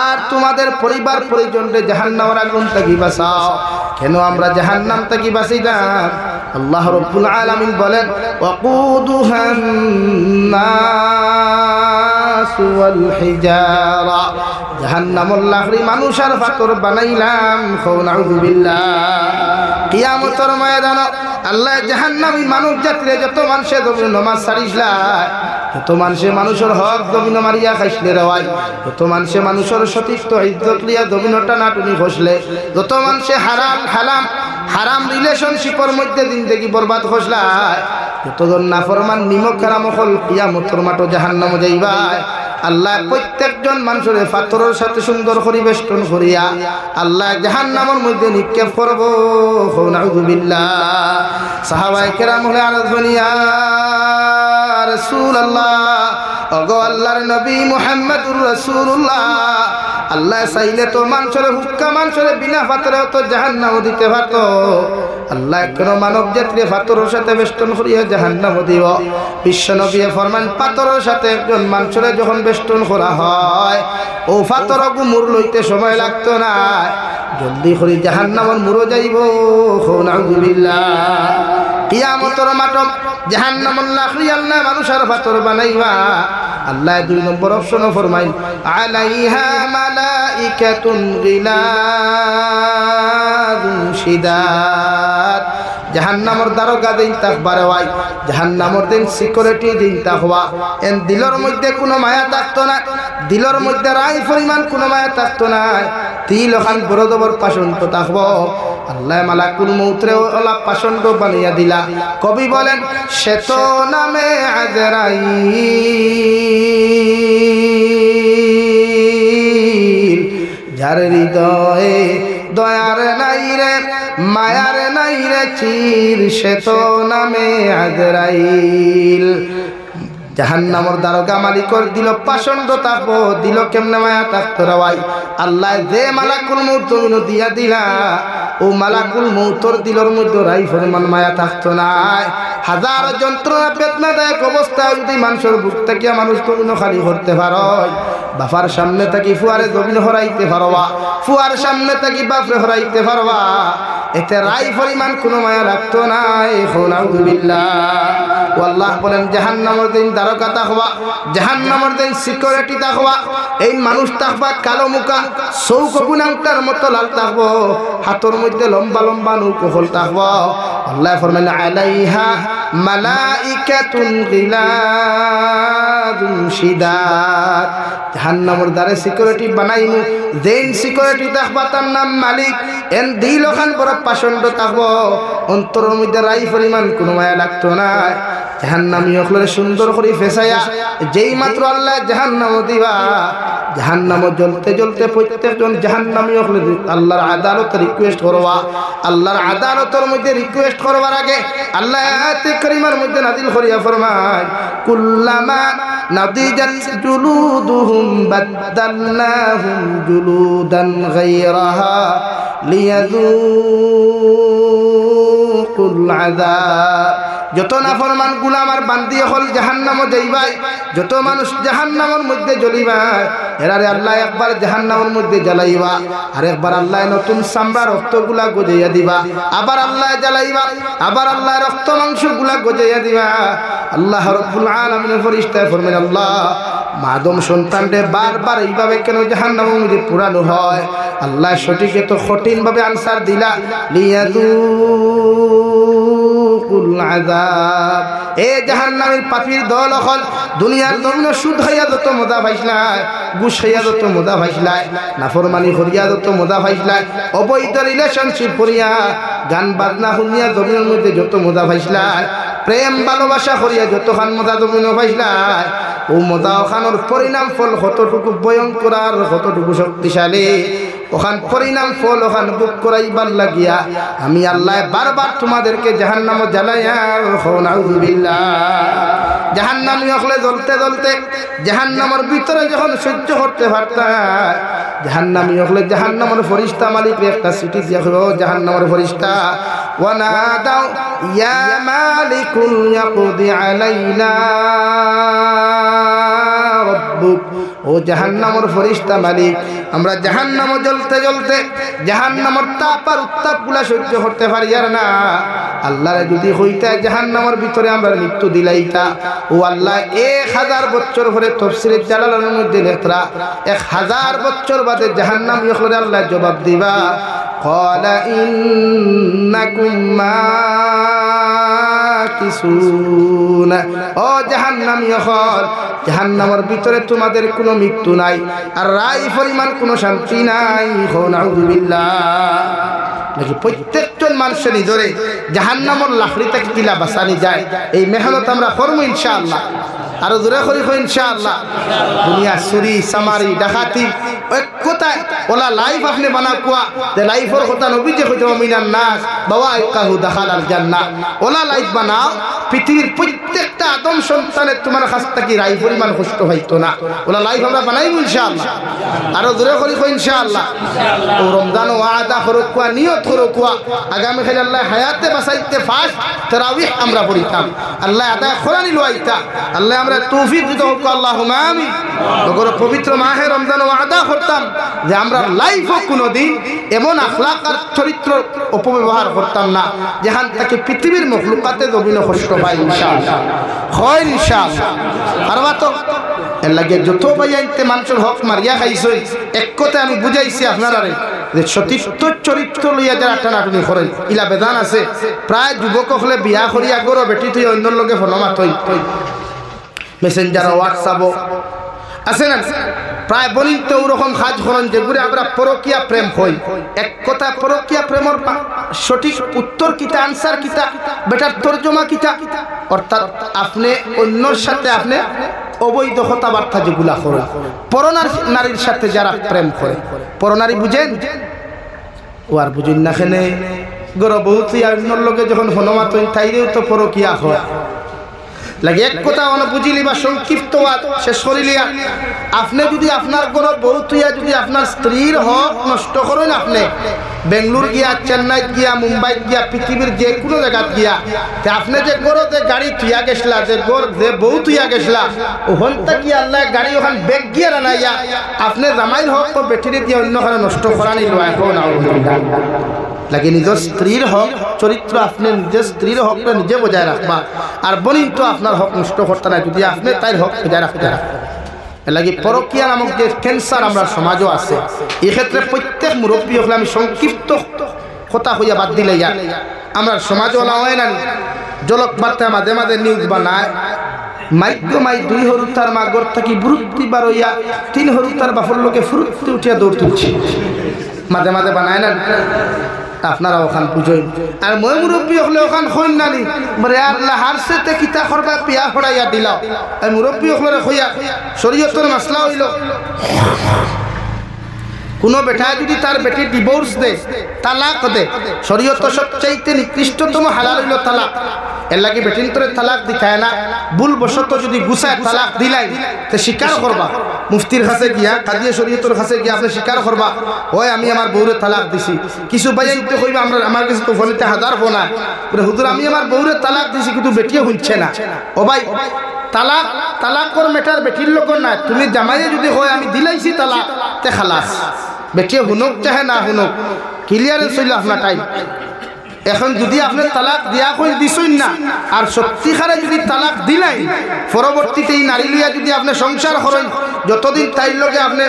আর তোমাদের পরিবার পরিজনকে জাহান্নামের আগুন থেকে বাঁচাও। কেন আমরা জাহান্নাম থেকে বাঁচিলাম? আল্লাহ রাব্বুল আলামিন বলেন ওয়াকুদুহান নাস ওয়াল হিজারা, জাহান্নামুল লাহরি মানুষ আর পাথর বানাইলাম। নাউযুবিল্লাহ। কিয়ামতের ময়দানে আল্লাহ জাহান্নামী মানুষ জাতিরে যত মানুষে জমিন নামাজ ছাড়িসলা, যত মানুষে মানুষের হক জমিন মারিয়া খাইসলে রেওয়াই, যত মানুষে মানুষের সতীত্ব ইজ্জত লিয়া জমিন টানাটুনি খসলে, যত মানুষে হারাম হালাম হারাম রিলেশনশিপের মধ্যে জিন্দেগি বরবাদ খসলায়, যতজন নাফরমান নিমক হারাম হল কিয়ামতের মাঠে জাহান্নামে যাইবা। আল্লাহ প্রত্যেকজন মানুষের পাথরের সাথে সুন্দর পরিবেষ্টন করিয়া আল্লাহ জাহান্নামের মধ্যে নিক্ষেপ করব। নাউযুবিল্লাহ। সাহাবায়ে কেরাম হলে আলোচনা ইয়া রাসূলুল্লাহ, ওগো আল্লাহর নবী মুহাম্মদুর রাসূলুল্লাহ, আল্লাহ চাইলে তো মানুষের হুক্কা মানুষের বিনা পাথরেও তো জাহান্নামও দিতে পারতো। আল্লাহ কেন মানব জাতির পাথরের সাথে বেষ্টন করিয়া জাহান্নামও দিব। বিশ্ব নবী ফরমান পাথরের সাথে একজন মানুষের যখন বেষ্টন করা হয় ও পাথরকে মুর লইতে সময় লাগতো না, জলদি করে জাহান্নামের মুরো যাইব। নাউযুবিল্লাহ। কিয়ামতের মাঠ জাহান্নামের লাকড়ি আল্লাহ মানুষের পাথর বানাইবা। আল্লাহ 2 নম্বর অপশনও ফরমাইল আলাইহা মালাইকাতুন গিলাযুন শিদাদ। জাহান্নামের দারোগা দিন তাকবারে ভাই, জাহান্নামের দিন সিকিউরিটি দিন তাকবা। এন দিলের মধ্যে কোনো মায়া থাকতো না, দিলের মধ্যে রাই পরিমাণ কোনো মায়া থাকতো না। তিল ওখান বড় দবর পাশন্ত থাকবো। আল্লাহ মালাকুল মউতরে ওলা পাশন্ত বানিয়ে দিলা। কবি বলেন সে তো নামে আজরাইল, যার হৃদয়ে দয়ার নাই রে মায়ার নাই রে চির, সে তো নামে আজরাইল। জাহান্নামের দারোগা মালিকর দিল পাষণ্ড থাকবো, দিল কেমনে মায়া থাকতো রে ভাই। আল্লাহ যে মালাকুল মউত দিয়া দিলা ও মালাকুল মউতর দিলর মধ্যে রাই পরিমাণ মায়া থাকতো না। হাজার যন্ত্রণা বেদনাদায়ক অবস্থায় যদি মানুষের বুক থেকে মানুষ জমিন খালি করতে পারো, বাপার সামনে থাকি ফুয়ারে জমিন হরাইতে পারবা, ফুয়ার সামনে থাকি বাপরে হরাইতে পারবা, এতে রাই পরিমাণ কোনো মায়া রাখতো না। নাউযুবিল্লাহ। আল্লাহ বলেন জাহান্নামের দিন দারোগা থাকবা, জাহান্নামের দিন সিকিউরিটি থাকবা। এই মানুষ থাকবা কালো মুখা, চৌকগুনাংটার মতো লাল থাকবো, হাতের মধ্যে লম্বা লম্বা নৌকোহল থাকবো। আল্লাহ ফরমাইল আলাইহা মালাইকাতুন গিলাযুন শিদাদ। জাহান্নামের দ্বারে সিকিউরিটি বানাইমু, যেন সিকিউরিটি থাকবা তার নাম মালিক। এন দিল ওখান বড় পাষণ্ড থাকবো, অন্তরের মধ্যে রাই পরিমাণ কোনো মায়া লাগতো না। জাহান্নামী হলে সুন্দর করে ফেসাইয়া যেই মাত্র আল্লাহ জাহান্নাম দিবা, জাহান্নাম জ্বলতে জ্বলতে প্রত্যেকজন জাহান্নামী হলে আল্লাহর আদালতে রিকোয়েস্ট করবা। আল্লাহর আদালতের মধ্যে রিকোয়েস্ট করবার আগে আল্লাহ আয়াতে কারিমার মধ্যে নাযিল করিয়া ফরমায় কুল্লামা নাদিজাত জুলুদুহুম বাদদালনাহুম জুলুদান গায়রাহা লিয়াযুকুল আযাব। যত নাফরমান গুলাম আর বান্দি হল জাহান্নামে যাইবাই, যত মানুষ জাহান্নামের মধ্যে জ্বলিবাই, এরারে আল্লাহ একবার জাহান্নামের মধ্যে জ্বালাইবা, আর একবার আল্লাহ নতুন চামড়া রক্তগুলা গজাইয়া দিবা, আবার আল্লাহ জ্বালাইবা, আবার আল্লাহ রক্ত মাংসগুলা গজাইয়া দিবা। আল্লাহ রাব্বুল আলামিনের ফেরেশতায় ফরমান আল্লাহ মাদম সন্তানরে বারবার এইভাবে কেন জাহান্নামের মধ্যে পুরানো হয়? আল্লাহ সঠিক তো কঠিনভাবে আনসার দিলা লিয়াযুকুল আযাব। এ জাহান্নামের পাপীর দল হল দুনিয়ার জমিনে সুদ হইয়া যত মজা পাইছলাই, ঘুষ হইয়া যত মজা পাইছলাই, নাফরমানি করিয়া যত মজা পাইছলাই, অবৈধ রিলেশনশিপ করিয়া গান বাজনা শুনিয়া জমিনের মধ্যে যত মজা পাইছলাই, প্রেম ভালোবাসা করিয়া যতখান মজা জমিনে পাইছলাই, ও মজা ওখানোর পরিণাম ফল কতটুকু ভয়ঙ্কর আর কতটুকু শক্তিশালী, ওখান পরিণাম ফল ওখান বুক করাইবার লাগিয়া আমি আল্লাহ বারবার তোমাদেরকে জাহান্নামে জ্বালাইয়া। নাউযুবিল্লাহ। জাহান্নামী হলে জ্বলতে জ্বলতে জাহান্নামের ভিতরে যখন সহ্য করতে পারতা, জাহান্নামী হলে জাহান্নামের ফেরেশতা মালিক একটা চিঠি দিয়া হলো জাহান্নামের ফেরেশতা ওয়ানাদাউ ইয়া মালিকুল ইয়াকদি আলাইনা রব্বুক। ও জাহান্নামের ফেরেশতা মালিক, আমরা জাহান্নামে জ্বলতে জ্বলতে জাহান্নামের তাপ আর উত্তাপগুলা সহ্য করতে পারি আর না। আল্লাহরে যদি হইতা জাহান্নামের ভিতরে আমরা মৃত্যু দিলাইতা, ও আল্লাহ 1000 বছর পরে তাফসীরে জালালানের মধ্যে লেখরা 1000 বছর বাদে জাহান্নামী হলে আল্লাহ জবাব দিবা ক্বালা ইন্নাকুম মাকিসুন। ও জাহান্নামী হল, জাহান্নামের ভিতরে তোমাদের কোনো মৃত্যু নাই আর রাই পরিমাণ কোনো শান্তি নাই। নাউযুবিল্লাহ। নাকি প্রত্যেকজন মানুষের নিজরে জাহান্নামের লাকড়ি থেকে কিলা বাঁচানি যায়, এই মেহনত আমরা করবো ইনশাআল্লাহ। আরো জোরে করি ইনশাআল্লাহ। দুনিয়া চুরি চামারি ডাকাতি এক কথায় ওলা লাইফ আপনি বানা কোয়া যে লাইফর কথা নবী যে কইতে মিনান নাস বাওয়াইকাহু দাখালাল জান্নাহ। ওলা লাইফ বানাও পৃথিবীর প্রত্যেকটা আদম সন্তানের তোমার কাছ থেকে রাই পরিমাণ কষ্ট হইতো না। ওলা লাইফ আমরা বানাইব ইনশাআল্লাহ। আরো জোরে করি ইনশাআল্লাহ। ও রমজান ওয়াদা করুক কোয়া নিয়ত করুক কোয়া আগামী কাল আল্লাহ হায়াতে বাঁচাইতে ফাস্ট তারাবিহ আমরা পড়িতাম। আল্লাহ আদায় কোরআন লইতা আল্লাহ আমরা তৌফিক দিতে হোক আল্লাহুম্মা আমিন। ওগর পবিত্র মাহে রমজান ওয়াদা করতাম যে আমরা লাইফও কোনোদিন এমন আখলাক আর চরিত্র অপব্যবহার করতাম না যেখান থেকে পৃথিবীর মখলুকাতে জমিন কষ্ট পায় ইনশাআল্লাহ। হয় ইনশাআল্লাহ। পারবা তো এর লাগে যত বাইতে মানুষের হক মারিয়া খাইছ এক কথা আমি বুঝাইছি আপনারা যে সতীর্থ চরিত্র লইয়া যারা টানাটুনি করেন ইলা বেদান আছে। প্রায় যুবক হলে বিয়া করিয়া গরো বেটি তুই অন্য লোকে ফোনমাত হই মেসেঞ্জার হোয়াটসঅ্যাপ আছে না। প্রায় বলিত ওরকম কাজ করেন যেগুলো আমরা পরকীয়া প্রেম হই। এক কথা পরকীয়া প্রেমর সঠিক উত্তর কিতা আনসার কিতা বেটার তর্জমা কিতা অর্থাৎ আপনি অন্যর সাথে আপনি অবৈধ কথাবার্তা যেগুলা করেন। পরনারীর সাথে যারা প্রেম করে পরনারী বুঝেন ও আর বুঝেন না খেনে গর্ভবতী তুই অন্যর লোকে যখন হনুমাত তাইরেও তো পরকীয়া হয় লাগে। এক কথা অনেক বুঝিলি বা সংক্ষিপ্ত শেষ করিলিয়া আপনি যদি আপনার কোনো বউ তুইয়া যদি আপনার স্ত্রীর হক নষ্ট করেন আপনি বেঙ্গলোর গিয়া চেন্নাই গিয়া মুম্বাই গিয়া পৃথিবীর যে কোনো জায়গাত গিয়া আপনি যে গরো যে গাড়ি তুইয়া গেছলা যে বউ তুইয়া গেছলা ওখান থেকে আল্লাহ গাড়ি ওখান বেগ গিয়া রানাইয়া আপনি জামাইর হক তো বেঠিরে দিয়ে অন্য কারণে নষ্ট করা নিল এখন লাগে। নিজের স্ত্রীর হক চরিত্র আপনি নিজের স্ত্রীর হকটা নিজে বজায় রাখবা আর বনিন তো আপনার হক নষ্ট করতে না যদি আপনি তাই হক বজায় রাখতে লাগে। পরকীয়া নামক যে ক্যান্সার আমরা সমাজও আছে এক্ষেত্রে প্রত্যেক মুরব্বী হলে আমি সংক্ষিপ্ত কথা হইয়া বাদ দিলে আমরা সমাজওয়ালা হয় না জলক বার্তা মাঝে মাঝে নিউজ বানায় মাইক্য মাই 2 হরুতার মা গর থাকি বুরুত্তি বার হইয়া 3 হরুতার বাফর লোকে ফুরুত্তি উঠিয়া দৌড় তুলছে মাঝে মাঝে বানায় না। আপনারা ওখান বুঝই আর মই মুরব্বী হলে ওখান হইন নানি বলে আল্লাহ হারসেতে কিতা করবা পিয়া ফড়াইয়া দিলাও এই মুরব্বী হলে হইয়া শরীয়তের মাসলা হইল কোনো বেটা যদি তার বেটি ডিভোর্স দে তালাক দে শরীয়ত সবচাইতে নিকৃষ্টতম হালাল হইল তালাক। এর লাগে বেটিন তোরে তালাক দিখায় না ভুল বশত যদি গুছায় তালাক দিলাই তো স্বীকার করবা মুফতির কাছে গিয়া কাদিয়ে শরীয়তের কাছে গিয়া আপনি স্বীকার করবা ওই আমি আমার বউরে তালাক দিছি। কিছু বাইতে কইবা আমরা আমার কাছে তো ফোনেতে 1000 ফোন আয় হুজুর আমি আমার বউরে তালাক দিছি কিন্তু বেটিও হচ্ছে না। ও ভাই তালাক তালাকর মেটার বেটির লোক না তুমি জামাইয়ে যদি হয় আমি দিলাইছি তালাক তে খালাস বেটিয়ে হুনুক চাহে না হুনুক ক্লিয়ারেন্স হইল আপনার টাইম। এখন যদি আপনি তালাক দিয়া কই দিছই না আর সত্যিকারে যদি তালাক দিলাই পরবর্তীতে এই নারী লিয়া যদি আপনি সংসার করেন যতদিন তাইর লগে আপনি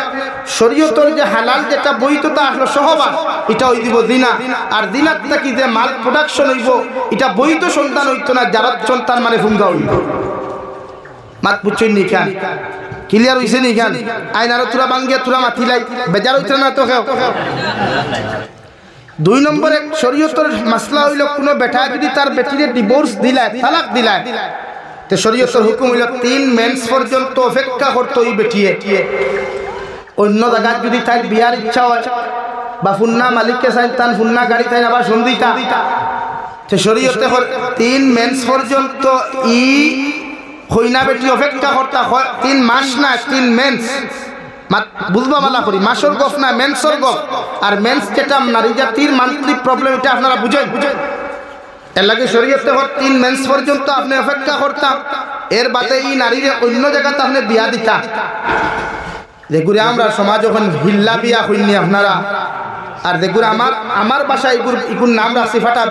শরীয়তের যে হালাল যেটা বৈধতা আসলো সহবাস এটা হই দিব জিনা আর জিনার থেকে যে মাল প্রোডাকশন হইব এটা বৈধ সন্তান হইতো না জারত সন্তান মানে ফুঙ্গা হইব। মাত বুঝছেন নি কেন ক্লিয়ার হইছে নি কেন আইন আর তোরা বাঙ্গিয়া তোরা মাতিলাই বেজার হইতো না তো কেউ। 2 নম্বরে শরীয়তের মাসলা হইল কোনো বেটা যদি তার বেটিরে ডিভোর্স দিলায় তালাক দিলায় তো শরীয়তের হুকুম হইল 3 মেন্স পর্যন্ত অপেক্ষা করতে ওই বেটিয়ে। অন্য জায়গায় যদি তার বিয়ার ইচ্ছা হয় বা ফুন্না মালিককে চাই তার ফুন্না গাড়ি চাই আবার সন্ধিতা তো শরীয়তে 3 মেন্স পর্যন্ত ই হইনা বেটি অপেক্ষা করতে হয় 3 মাস না 3 মেন্স বুঝবা মালা করি মাসর গফ না মেন্সর গফ আর মেন্স যেটা নারী জাতির মান্থলি প্রবলেম এটা আপনারা বুঝেন। এর লাগে শরীয়তে 3 মেন্স পর্যন্ত আপনি অপেক্ষা করতাম এর বাদে এই নারীর অন্য জায়গাতে আপনি বিয়া দিতা যেগুলো আমরা সমাজ যখন হিল্লা বিয়া হইনি আপনারা আর যেগুলো আমার বাসায় এগুলোর নাম রাখছি ফাটা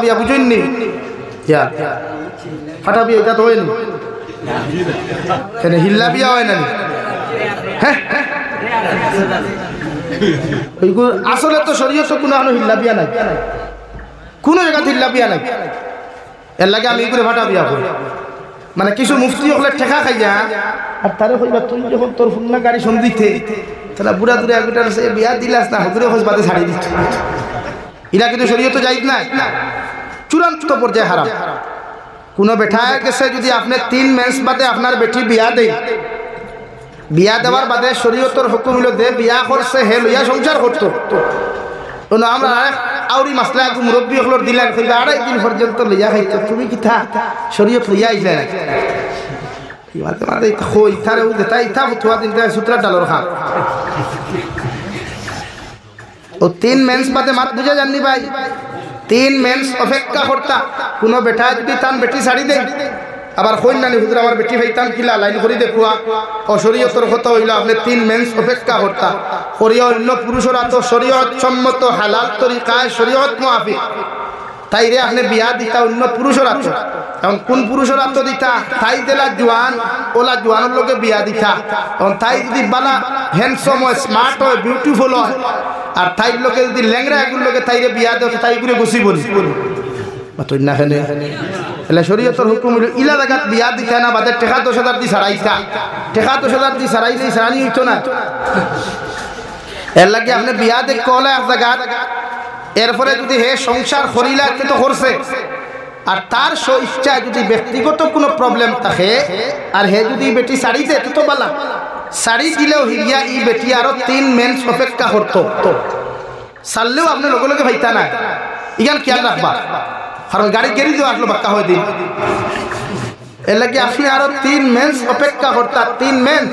বিয়া বুঝেননি ফাটা বিয়া এটা তো হয়নি কেন হিল্লা বিয়া হয় না হ্যাঁ আসলে তো শরীয়ত কোনো হিল্লা বিয়া নাই কোনো জায়গাতে হিল্লা বিয়া নাই। এর লাগে আমি এগুলো ফাটা বিয়া করি মানে কিছু মুফতি হলে ঠেকা খাই যা আর তারে কইবা তুই যখন তোর ফুন্না গাড়ি সন্ধিতে তাহলে বুড়া দূরে একটার বিয়া দিলাস না হুজুরে খোঁজ বাদে ছাড়ি দিচ্ছ এরা কিন্তু শরীয়ত যাইত না চূড়ান্ত পর্যায়ে হারাম। কোনো বেটার কাছে যদি আপনি 3 মেন্স বাদে আপনার বেটি বিয়া দেন, বিয়া দেওয়ার বাদে শরীয়তের হুকুম হলো দে বিয়া করছে হে লইয়া সংসার করতো, আমরা আউরি মাসলা এক মুরব্বী হলোর দিলেন কইবা 2.5 দিন পর্যন্ত লইয়া খাইতো, তুমি কি থা শরীয়ত লইয়া আইলে না ইমাতে মাতে কই তারে ও দেতা ইতা ফতোয়া দিন দেয় সূত্র ডালর খান ও 3 মেন্স বাদে মাত বুঝা জাননি ভাই 3 মেন্স অপেক্ষা করতা। কোনো বেটা যদি তান বেটি ছাড়ি দেয় আবার কই নানি হুজুর আমার বেটি ভাইতাম কিলা লাইন করে দেখুয়া অশরীয়তর কথা হইল আপনি 3 মেন্স অপেক্ষা করতা করিয়া অন্য পুরুষরা তো শরীয়ত সম্মত হালাল তরিকায় শরীয়ত মুআফিক তাইরে আপনি বিয়া দিতা অন্য পুরুষরা তো এখন কোন পুরুষরা তো দিতা তাই দেলা জওয়ান ওলা জওয়ানের লগে বিয়া দিতা এখন তাই যদি বালা হ্যান্ডসাম হয় স্মার্ট হয় বিউটিফুল হয় আর তাই লোকে যদি ল্যাংড়া এগুলো লোকে তাইরে বিয়া দেয় তাই করে গুছি বলি মাতই না হেনে এলা শরীয়তের হুকুম হইল ইলা জায়গাত বিয়া দিতা না বাদে টাকা 10,000 দি ছাড়াইতা, টাকা 10,000 দি ছাড়াইলে ছাড়ানি হইতো না। এর লাগে আপনি বিয়া দেখ কলে এক জায়গাত এরপরে যদি হে সংসার করিলা তো করছে আর তার ইচ্ছা যদি ব্যক্তিগত কোনো প্রবলেম থাকে আর হে যদি বেটি শাড়ি দে তো বালা শাড়ি দিলেও হিরিয়া ই বেটি আরো 3 মেন্স অপেক্ষা করতো সারলেও আপনি লগে লগে ভাইতা না ইগান খেয়াল রাখবা কারণ গাড়ি গেড়ি দেওয়া আসলো বাক্কা হয়ে দিন এর লাগে আপনি আরো 3 মেন্স অপেক্ষা করতা 3 মেন্স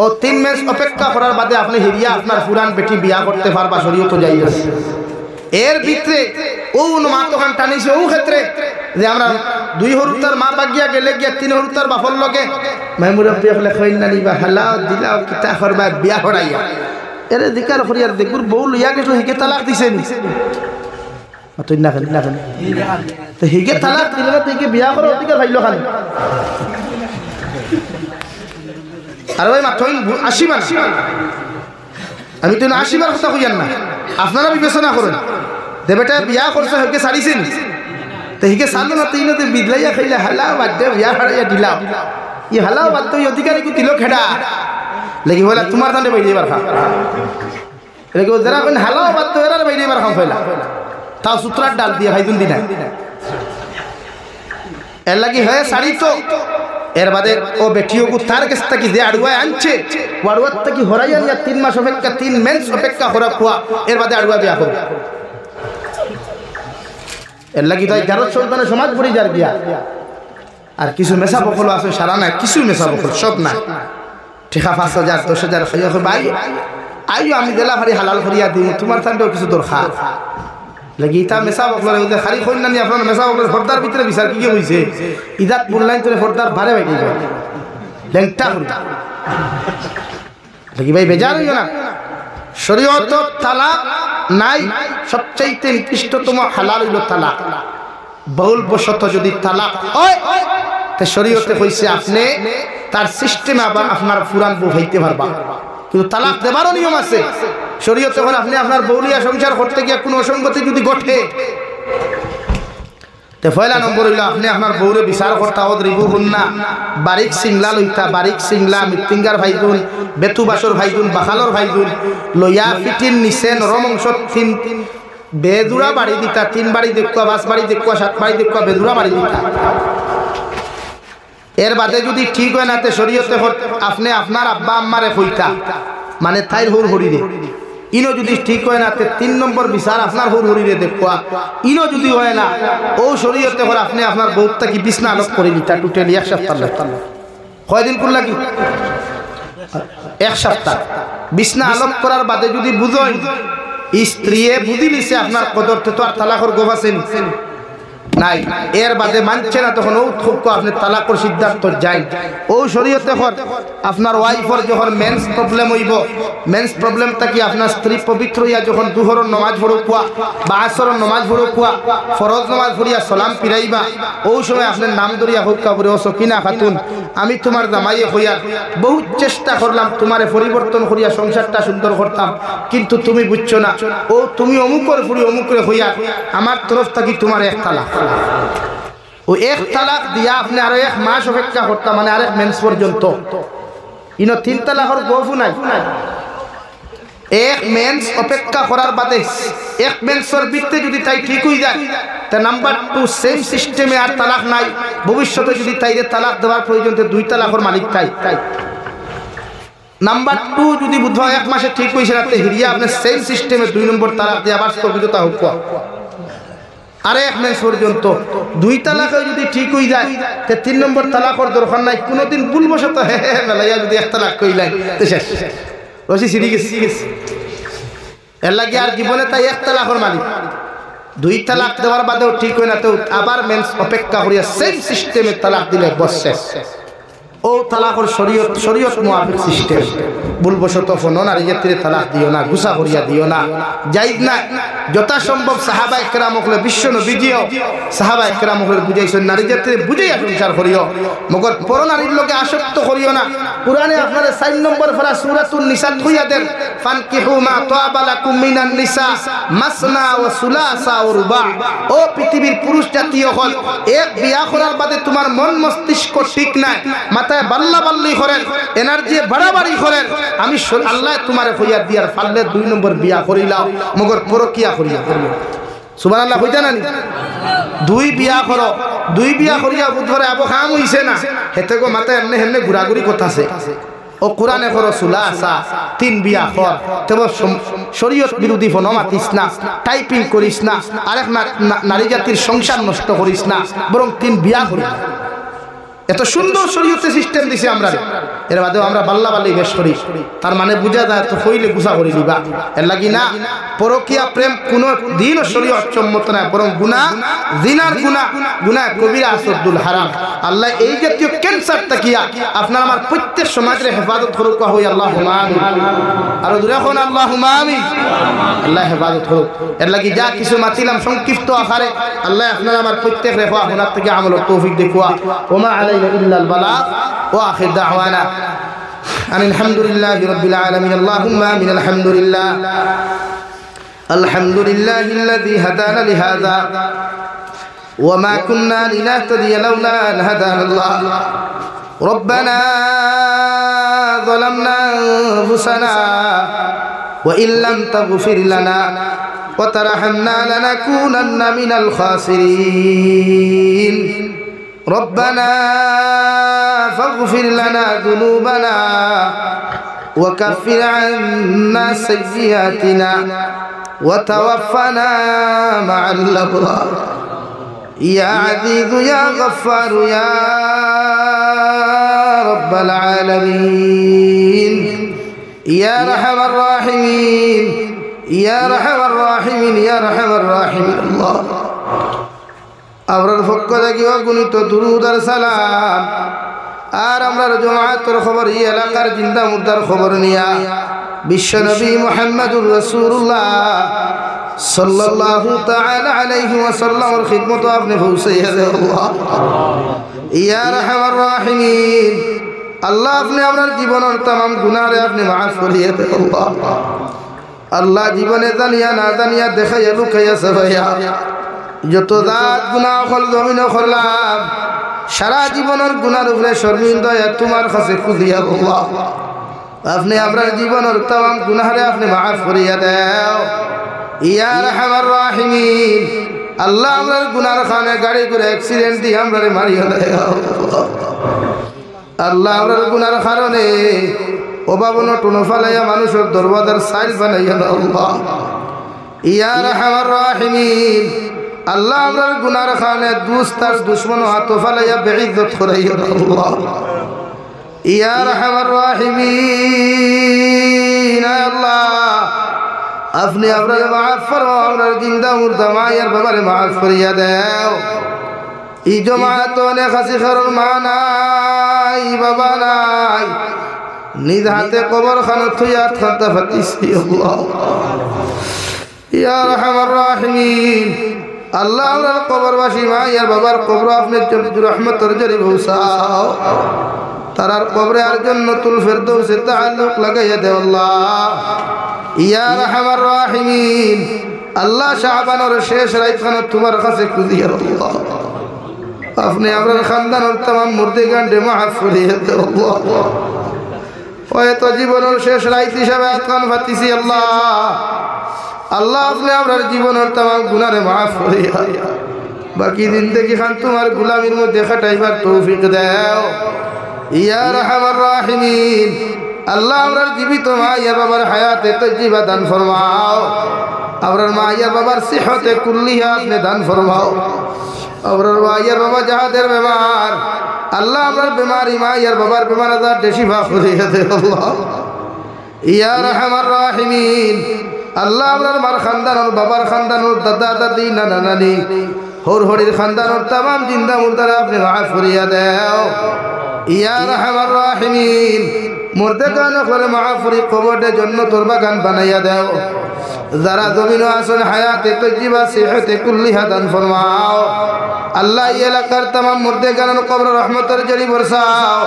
ও 3 মেন্স অপেক্ষা করার বাদে আপনি হিরিয়া আপনার পুরান বেটি বিয়া করতে পারবা শরীয়ত যাই আছে। এর ভিতরে ও মা তখন টানিছে ও ক্ষেত্রে যে আমরা 2 হরুতার মা বাগিয়া গেলে গিয়া 3 হরুতার বাপর লগে মেমুরব্বি হলে কইন না নিবা হালাও দিলাও কিতা করবা বিয়া করাইয়া এরে দিকার করিয়ার দেখুর বউ লইয়া গেছো হিকে তালাক দিছেন মাতই না খালি না খালি তো হিকে তালাক দিলে না তুই বিয়া করো দিকে ভাইলো খালি আর ভাই মাতই 80 মান আমি তো 80 বার কথা কইয়ান না আপনারা বিবেচনা করেন দে বেটা বিয়া করছে হিকে ছাড়িছেন তো হিকে ছাড়লো না তুই না বিদলাইয়া খাইলে হালা বাদ দে বিয়া হারাইয়া দিলাও ই হালা বাদ তো অধিকারী কো দিল খেডা লাগি বলা তোমার দান্ডে বাইরে বার খা এরকম যারা কোন হালা বাদ তো এরার বাইরে বার খাও ফেলা তাও সূত্রার ডাল দিয়ে ভাইদুন দিনা এর লাগি হয় শাড়ি তো এর বাদে ও বেটিও কো তার কাছ থেকে যে আড়ুয়ায় আনছে ওয়াড়ুয়ার থেকে হরাইয়া নিয়া 3 মাস অপেক্ষা 3 মেন্স অপেক্ষা করা খোয়া এর বাদে আড়ুয়া বিয়া করবে এর লাগি তাই 11 সন্তানের সমাজ পড়ি যার বিয়া আর কিছু মেসা বকল আছে সারা না কিছু মেসা বকল সব না টাকা 5,000 10,000 খাইয়া ভাই আইও আমি দেলা ভারি হালাল করিয়া দিই তোমার তান্ডেও কিছু দরকার লাগি তা মেসা বকলের ওদের খালি কইন না নি আপনার মেসা বকলের ফর্দার ভিতরে বিচার কি হইছে ইজাত বললাইন তোরে ফর্দার ভারে বাইতে যায় লেংটা করি লাগি ভাই বেজার হইও না শরীয়ত তালাক নাই সবচেয়ে নিকৃষ্টতম হালাল হইল তালাক বহুল বশত যদি তালাক হয় তে শরীয়তে কইছে আপনি তার সিস্টেমে আবার আপনার পুরান বউ হইতে পারবা কিন্তু তালাক দেবারও নিয়ম আছে শরীয়তে যখন আপনি আপনার বউলিয়া সংসার করতে গিয়ে কোনো অসঙ্গতি যদি ঘটে তে পয়লা নম্বর হইল আপনি আপনার বউরে বিচার করতা অদ্রিবুহুন না বারিক সিংলা লইতা বারিক সিংলা মৃত্যুঙ্গার ভাইদুন বেতুবাসর ভাইদুন বাখালর ভাইদুন লইয়া ফিটিন নিচে নরম অংশ 3 বেদুরা বাড়ি দিতা 3 বাড়ি দেখুয়া 5 বাড়ি দেখুয়া 7 বাড়ি দেখুয়া বেদুরা বাড়ি দিতা এর বাদে যদি ঠিক হয় না তে শরীয়তে আপনি আপনার আব্বা আম্মারে কইতা মানে তাইর হুর হরিরে ইনো যদি ঠিক হয় না তে 3 নম্বর বিচার আপনার হুর হরিরে দেখুয়া ইনো যদি হয় না ও শরীয়তে করে আপনি আপনার বউটা কি বিছনা আলোক করে দিতা টোটালি 1 সপ্তাহ কয়দিন কোন লাগি 1 সপ্তাহ বিছনা আলোক করার বাদে যদি বুঝই স্ত্রীয়ে বুঝি লিছে আপনার কদর তো আর তালাকের গোভ আছেন নাই এর বাদে মানছে না তখন ও খুব আপনি তালাকের সিদ্ধান্ত যাই ও শরীয়তে আপনার ওয়াইফর যখন মেন্স প্রবলেম হইব মেন্স প্রবলেমটা কি আপনার স্ত্রী পবিত্র হইয়া যখন দুহরের নামাজ পড়ো কুয়া বা আসরের নামাজ পড়ো কুয়া ফরজ নামাজ পড়িয়া সালাম ফিরাইবা ও সময় আপনার নাম ধরিয়া হুক্কা করে ও সকিনা খাতুন আমি তোমার জামাইয়ে হইয়া বহু চেষ্টা করলাম তোমারে পরিবর্তন করিয়া সংসারটা সুন্দর করতাম কিন্তু তুমি বুঝছো না ও তুমি অমুকর ফুরি অমুকরে হইয়া আমার তরফ থেকে তোমার 1 তালাক ও 1 তালাক দিয়া আপনি আরো 1 মাস অপেক্ষা করতাম মানে আরেক মেন্স পর্যন্ত ইনো 3 তালাকের গফু নাই এক মেন্স অপেক্ষা করার বাদে এক মেন্সর ভিত্তিতে যদি তাই ঠিক হয়ে যায় তা নাম্বার 2 সেম সিস্টেমে আর তালাক নাই, ভবিষ্যতে যদি তাইরে তালাক দেওয়ার প্রয়োজন তো 2 তালাকের মালিক তাই। নাম্বার 2 যদি বুধবার 1 মাসে ঠিক হয়েছে রাতে হিরিয়া আপনি সেম সিস্টেমে 2 নম্বর তালাক দিয়ে আবার স্থগিততা হোক আর 1 মাস পর্যন্ত 2 তালাকে যদি ঠিক হয়ে যায় তে 3 নম্বর তালাকের দরকার নাই। কোনোদিন ভুলবশত মেলাইয়া যদি 1 তালাক কইলেন তো শেষ, রশি ছিড়ি গেছে এর লাগে আর জীবনে তাই 1 তালাকের মালিক। 2 তালাক দেওয়ার বাদেও ঠিক হয় না তো আবার মেন্স অপেক্ষা করিয়া সেম সিস্টেমে তালাক দিলে বস শেষ। ও তালাকর শরীয়ত মুআফিক সিস্টেম। ভুলবশত ফোন নারী জাতিরে তালাক দিও না, গুসা করিয়া দিও না, জায়েজ না। যথাসম্ভব সাহাবায়ে কেরামকে বিশ্ব নবীজিও সাহাবায়ে কেরামকে বুঝাইছেন নারী জাতিরে বুঝাইয়া সংসার করিও, মগর পর নারীর লগে আসক্ত করিও না। কুরআনে আপনারা 4 নম্বর পারা সূরাতুন নিসা কইয়া দেন ফানকিহু মা তাবা লাকুম মিনান নিসা মাসনা ওয়া সুলাসা ওয়া রুবা। ও পৃথিবীর পুরুষ জাতীয় হল এক বিয়া করার বাদে তোমার মন মস্তিষ্ক ঠিক নাই, মাথায় বাল্লা বাল্লি করেন, এনার্জি বাড়াবাড়ি করেন, আমি আল্লাহ তোমারে কইয়া দিয়ার পারলে 2 নম্বর বিয়া করিলাও মগর পরকিয়া করিয়া সুবহানাল্লাহ কইতা না 2 বিয়া করো, 2 বিয়া করিয়া বুধরে আবো কাম হইছে না হেতে গো মাথায় এমনি এমনি ঘুরাঘুরি করতেছে। ও কোরআনে করো সুলাসা 3 বিয়া কর, তবে শরীয়ত বিরোধী ফোন মাতিস না, টাইপিং করিস না, আরেক নারী জাতির সংসার নষ্ট করিস না, বরং 3 বিয়া করিস। এত সুন্দর শরীয়তে সিস্টেম দিছে আমরা, এর বাদেও আমরা বাল্লা বাল্লি বেশ করি। তার মানে বুঝা যায় তো হইলে গুসা করি দিবা, এর লাগি না পরকিয়া প্রেম কোনো দিনও শরীয়ত সম্মত না, বরং গুনাহ, জিনার গুনাহ, গুনাহ কবিরা আসদুল হারাম। আল্লাহ এই জাতীয় ক্যান্সার তাকিয়া আপনার আমার প্রত্যেক সমাজের হেফাজত করুক হই আল্লাহুম্মা আমিন। আর দূরে এখন আল্লাহুম্মা আমিন, আল্লাহ হেফাজত করুক। এর লাগি যা কিছু মাতিলাম সংক্ষিপ্ত আকারে আল্লাহ আপনার আমার প্রত্যেক রেফা হুনার থেকে আমলের তৌফিক দেখুয়া। ওমা إلا البلاغ وآخر دعوانا أن الحمد لله رب العالمين. اللهم آمين. الحمد لله الذي هدانا لهذا وما كنا لنهتدي لولا أن هدانا الله. ربنا ظلمنا أنفسنا وإن لم تغفر لنا وترحمنا لنكونن من الخاسرين. ربنا فاغفر لنا ذنوبنا وكفر عنا سيئاتنا وتوفنا مع الأبرار. يا عزيز يا غفار يا رب العالمين يا أرحم الراحمين يا أرحم الراحمين يا أرحم الراحمين. الله আমরার পক্ষ থেকে অগণিত দুরূদ আর সালাম আর আমরার জামাতের খবর এই এলাকার জিন্দা মুর্দার খবর নিয়া বিশ্বনবী মুহাম্মদুর রাসূলুল্লাহ সাল্লাল্লাহু তাআলা আলাইহি ওয়াসাল্লামের খিদমত আপনি পৌঁছাইয়া দেন আল্লাহ ইয়া আরহামার রাহিমিন। আল্লাহ আপনি আমরার জীবনের तमाम গুনাহরে আপনি maaf করিয়ে দেন আল্লাহ। আল্লাহ জীবনে জানিয়া না জানিয়া দেখাইয়া লুকাইয়া সবাইয়া যত দাঁত গুনাহ হল জমিন করলাম সারা জীবনের গুনার উপরে শর্মিন্দা তোমার কাছে খুঁজিয়া আল্লাহ আপনি আপনার জীবনের तमाम গুনাহরে আপনি maaf করিয়া দাও ইয়া আরহামার রাহিমিন। আল্লাহ আমরার গুনার খানে গাড়ি করে অ্যাক্সিডেন্ট দিয়ে আমরারে মারিয়া দাও আল্লাহ আমরার গুনার কারণে অভাবন টুনো ফালাইয়া মানুষের দরবাজার সাইল বানাইয়া দাও আল্লাহ ইয়া আরহামার রাহিমিন। আল্লাহ আমরার গুনার খানে দুস্তার দুশ্মন হাত ফালাইয়া বেইজ্জত করাইয়া দাও আল্লাহ ইয়া আরহামার রাহিমিন। আল্লাহ আপনি আপনার মাফ করো, আপনার জিন্দা মুর্দা মায়ের বাবারে মাফ করিয়া দাও। এই জমাত অনেক হাসি খারুর মা নাই বাবা নাই, নিজ হাতে কবর খানো থুইয়া খান্তা ফাতিছি আল্লাহ ইয়া আরহামার রাহিমিন। আল্লাহ আপনার কবরবাসী মায়ের বাবার কবর আপনি রহমতের জরি পৌঁছাও, তারার কবরে আর জান্নাতুল ফেরদৌসে তাআল্লুক লাগাইয়া দেও আল্লাহ ইয়া আরহামার রাহিমিন। আল্লাহ শাবানের শেষ রাতখানে তোমার কাছে খুঁজিয়া আল্লাহ আপনি আপনার খানদানের तमाम মুর্দে গান্ডে মাফ করিয়া দেও আল্লাহ হয়তো জীবনের শেষ রাইত হিসাবে আজকান পাতিছি আল্লাহ আল্লাহ আপনি আমার জীবনের তাম গুনারে মাফ করিয়া বাকি দিন থেকে খান তোমার গোলামির মধ্যে খাটাইবার তৌফিক দাও ইয়া রাহমার রাহিমিন আল্লাহ আমরার জীবিত মা ইয়া বাবার হায়াতে তজ্জিবা দান ফরমাও আমরার মা ইয়া বাবার সিহতে কুল্লিহা আপনি দান ফরমাও আমরার মা ইয়া বাবা যাহাদের বেমার আল্লাহ আমরার বেমারি মা ইয়া বাবার বেমার আজার শিফা করিয়া দে আল্লাহ ইয়া রাহমার রাহিমিন আল্লাহ আমরার মার খানদানোর বাবার খানদানোর দাদা দাদি নানা নানি হর হরির খানদানোর তামাম জিন্দা মুর্দারে আপনি মাফ করিয়া দেও ইয়া রাহমার রাহিমিন মুর্দে গান করে মাফ করি কবরে জান্নাতুর বাগান বানাইয়া দেও যারা জমিন আসন হায়াতে তজ্জিবা সিহতে কুল্লিহা দান ফরমাও আল্লাহ এই এলাকার তামাম মুর্দে গান কবর রহমতের জরি বরসাও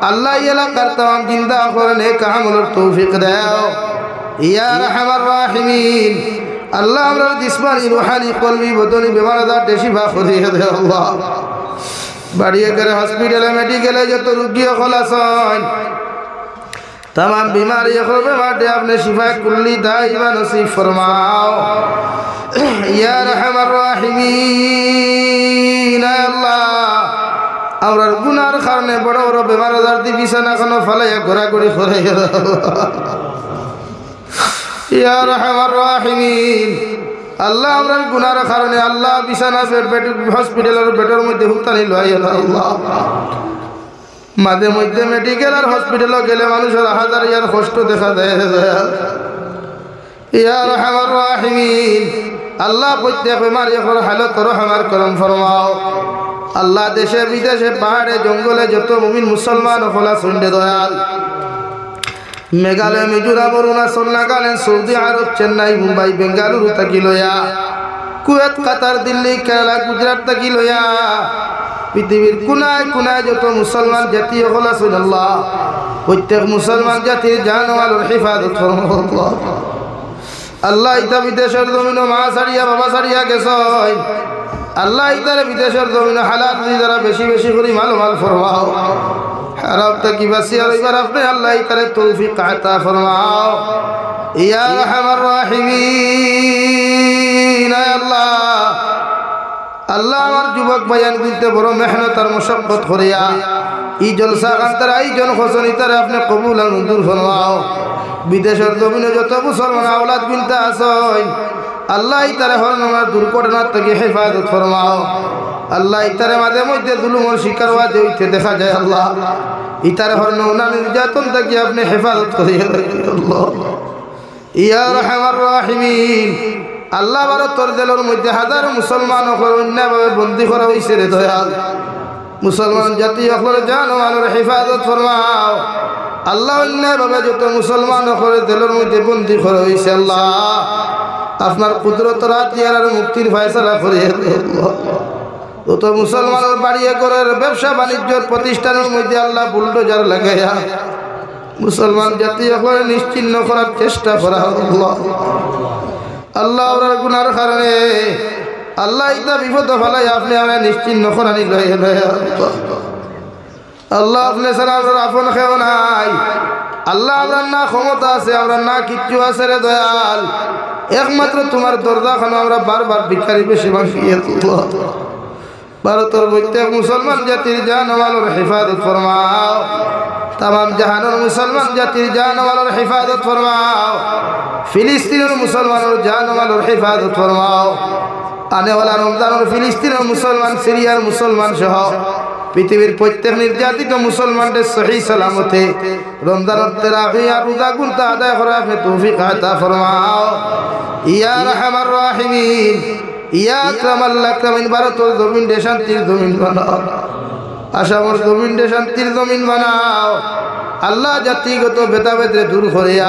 আল্লাহ এই এলাকার তামাম জিন্দা করে নেক আমলের তৌফিক দাও ইয়া রাহমার রাহিমিন আল্লাহ আমরা জিসমানি রূহানি কলবি বদনি বেমার আজার শিফা করিয়া দে আল্লাহ বাড়িয়ে করে হসপিটালে মেডিকেলে যত রোগী হল আছেন तमाम बीमारी बेमारे आपने शिफा कुल्ली दाइमा नसीब फरमाओ या रहमान राहिमीन अल्लाह আমরার গুনার কারণে বড় বড় বেমার আজার দি বিছানা খানো ফালাইয়া ঘোরাঘুরি করে ইয়া রাহমার রাহিমিন আল্লাহ আমরার গুনার কারণে আল্লাহ বিছানা বেড হসপিটালের বেডের মধ্যে হুতানি লইয়া আল্লাহ মাঝে মধ্যে মেডিকেল আর হসপিটালে গেলে মানুষের হাজার ইয়ার কষ্ট দেখা দেয় ইয়া রাহমার রাহিমিন আল্লাহ প্রত্যেক বেমারি হালত রহমার করম ফরমাও আল্লাহ দেশে বিদেশে পাহাড়ে জঙ্গলে যত মুমিন মুসলমান হলা শুনতে দয়াল মেঘালয় মিজোরাম অরুণাচল নাগাল্যান্ড সৌদি আরব চেন্নাই মুম্বাই বেঙ্গালুরু থাকি লইয়া কুয়েত কাতার দিল্লি কেরালা গুজরাট থাকি লইয়া পৃথিবীর কোনায় কোনায় যত মুসলমান জাতি হল আছেন আল্লাহ প্রত্যেক মুসলমান জাতির জান ও মালের হেফাজত ফরমাও আল্লাহ ইতা বিদেশের জমিন মা সারিয়া বাবা সারিয়া গেছেন আল্লাহ ইতার বিদেশের জমিন হালাত যারা বেশি বেশি করে মাল ফরমাও হারাম থেকে বাঁচি আর এবার আপনি আল্লাহ ইতারে তৌফিক আতা ফরমাও ইয়া রাহমার রাহিমিন আল্লাহ আল্লাহ আমার যুবক ভাইয়ান গুনতে বড় মেহনত আর মুশাক্কত করিয়া এই জলসা কান্তার আয়োজন খোসন ইতারে আপনি কবুল আর মঞ্জুর ফরমাও বিদেশের জমিনে যত মুসলমান আওলাদ গুনতে আসেন আল্লাহ ইতারে হরনামার দুর্ঘটনার থেকে হেফাজত ফরমাও আল্লাহ ইতারে মাঝে মধ্যে জুলুমের শিকার হওয়াতে হইতে দেখা যায় আল্লাহ ইতারে হরনা নির্যাতন থেকে আপনি হেফাজত করিয়া আল্লাহ ইয়া রাহমার রাহিমিন আল্লাহ ভারতের জেলের মধ্যে হাজার মুসলমান অন্যায়ভাবে বন্দী করা হয়েছে রে দয়াল মুসলমান জাতি অকলের জান ও মালের হেফাজত ফরমাও আল্লাহ অন্যায়ভাবে যত মুসলমান অকলের জেলের মধ্যে বন্দী করা হয়েছে আল্লাহ আপনার কুদরত রাতিয়ার আর মুক্তির ফয়সালা করিয়ে যত মুসলমানের বাড়িয়ে করে ব্যবসা বাণিজ্যের প্রতিষ্ঠানের মধ্যে আল্লাহ বুলডোজার লাগাইয়া মুসলমান জাতি অকলের নিশ্চিহ্ন করার চেষ্টা করা আল্লাহ আল্লাহ ওর গুনার কারণে আল্লাহ ইতা বিপদ ফেলাই আপনি আমরা নিশ্চিহ্ন করানি আল্লাহ আপনি ছাড়া আপনার আপন খেও নাই আল্লাহ আপনার না ক্ষমতা আছে আমরা না কিচ্ছু আছে রে দয়াল একমাত্র তোমার দরজাখানো আমরা বারবার ভিখারি বেশি ভাঙিয়ে ভারতের প্রত্যেক মুসলমান জাতির জান মালের হেফাজত ফরমাও तमाम जहानों मुसलमान जातिर जान वालों हिफाजत फरमाओ फिलिस्तीन मुसलमानों जान वालों हिफाजत फरमाओ आने वाला रमजान और फिलिस्तीन मुसलमान सीरिया मुसलमान सह पृथिवीर प्रत्येक निर्यातित मुसलमान सही सलामते रमजान तरावी रोजा गुनता अदा करा अपने तौफीक अता फरमाओ या रहमान राहिमीन या अक्रमल अक्रमीन भारत और जमीन दे शांतिर जमीन बनाओ आसामर जमीन दे शांतिर जमीन बनाओ अल्लाह जातिगत भेदाभेद दूर करिया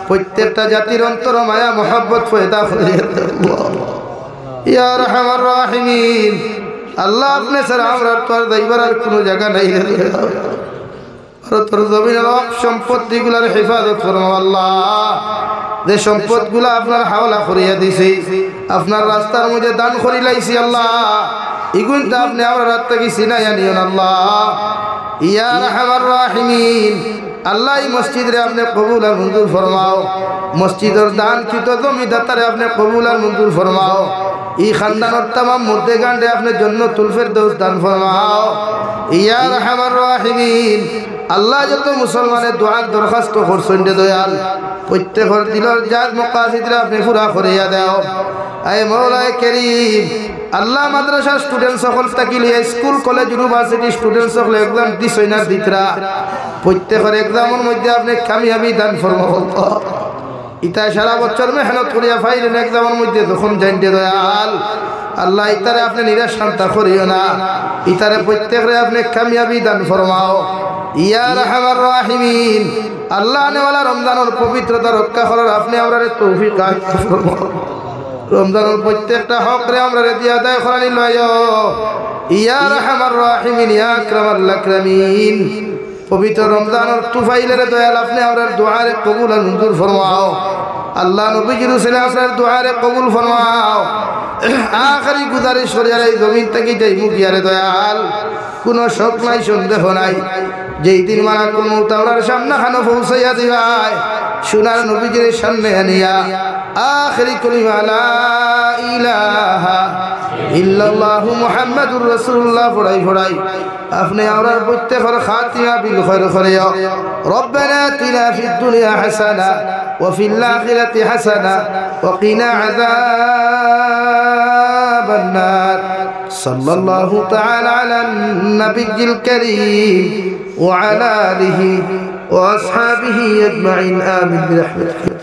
प्रत्येकटा जातिर अंतर माया मोहब्बत पैदा करिया या रहमान राहिमीन अल्लाह अपने सर हमरा तोर दैবার আর কোনো জায়গা নাই রে আর তোর জমিনের সম্পত্তিগুলোর হেফাজত ফরমাও আল্লাহ যে সম্পদগুলো আপনার হাওলা করিয়া দিছি আপনার রাস্তার মধ্যে দান করি লাইছি আল্লাহ এগুনটা আপনি আমার রাত থেকে সিনাইয়া নিও আল্লাহ ইয়া রাহমান রাহিমিন আল্লাহ এই মসজিদে আপনি কবুল আর মঞ্জুর ফরমাও মসজিদের দান কৃত জমিদাতারে আপনি কবুল আর মঞ্জুর ফরমাও এই খানদানের तमाम মুর্দে গান্ডে আপনি জান্নাতুল ফেরদৌস দান ফরমাও ইয়া আরহামার রাহিমিন আল্লাহ যত মুসলমানের দোয়ার দরখাস্ত করছেন রে দয়াল প্রত্যেকের দিলের জাত মাকাসিদরা আপনি পুরা করিয়া দাও আয় মওলায়ে কারীম আল্লাহ মাদ্রাসা স্টুডেন্ট সকল তাকিলে স্কুল কলেজ ইউনিভার্সিটি স্টুডেন্ট সকল এক্সাম দিছই না দিতরা প্রত্যেকের এক্সামের মধ্যে আপনি কামিয়াবি দান ফরমাও ইতা সারা বছর মেহনত করিয়া ফাইলেন এক্সামের মধ্যে যখন জানতে দয়াল আল্লাহ ইতারে আপনি নিরাশ শান্ত করিও না ইতারে প্রত্যেকরে আপনি কামিয়াবি দান ফরমাও ইয়া আরহামার রাহিমিন আল্লাহ নেওয়ালা রমজানের পবিত্রতা রক্ষা করার আপনি আমরারে তৌফিক দান ফরমাও রমজানের প্রত্যেকটা হক রে আমরারে দিয়া দায় করানি লয়ো ইয়া আরহামার রাহিমিন ইয়া আকরামাল আকরামিন পবিত্র রমজানের তুফাইলের দয়াল আপনি আমরার দুআরে কবুল আর মঞ্জুর ফরমাও আল্লাহ নবীজি রাসূলের দুআরে কবুল ফরমাও আখরি গুজারিশ করি আর এই জমিন থেকে যাই মুখিয়ারে দয়াল কোনো শক নাই সন্দেহ নাই যেই দিন মারা কোন তাওরার সামনে খানো পৌঁছাইয়া দিবাই সোনার নবীজির সামনে আনিয়া আখরি কলিমা লা ইলাহা ইল্লাল্লাহু মুহাম্মাদুর রাসূলুল্লাহ পড়াই আপনি আমরার প্রত্যেকের খাতিমা বিল খায়র করিও রব্বানা আতিনা ফিদ দুনিয়া হাসানা ওয়া ফিল আখিরাতি হাসানা ওয়া কিনা আযাবান নার সাল্লাল্লাহু তাআলা আলান নাবিয়্যিল কারীম ওয়া আলা আলিহি ওয়া আসহাবিহি আজমাইন আমিন বিরহমাতিকা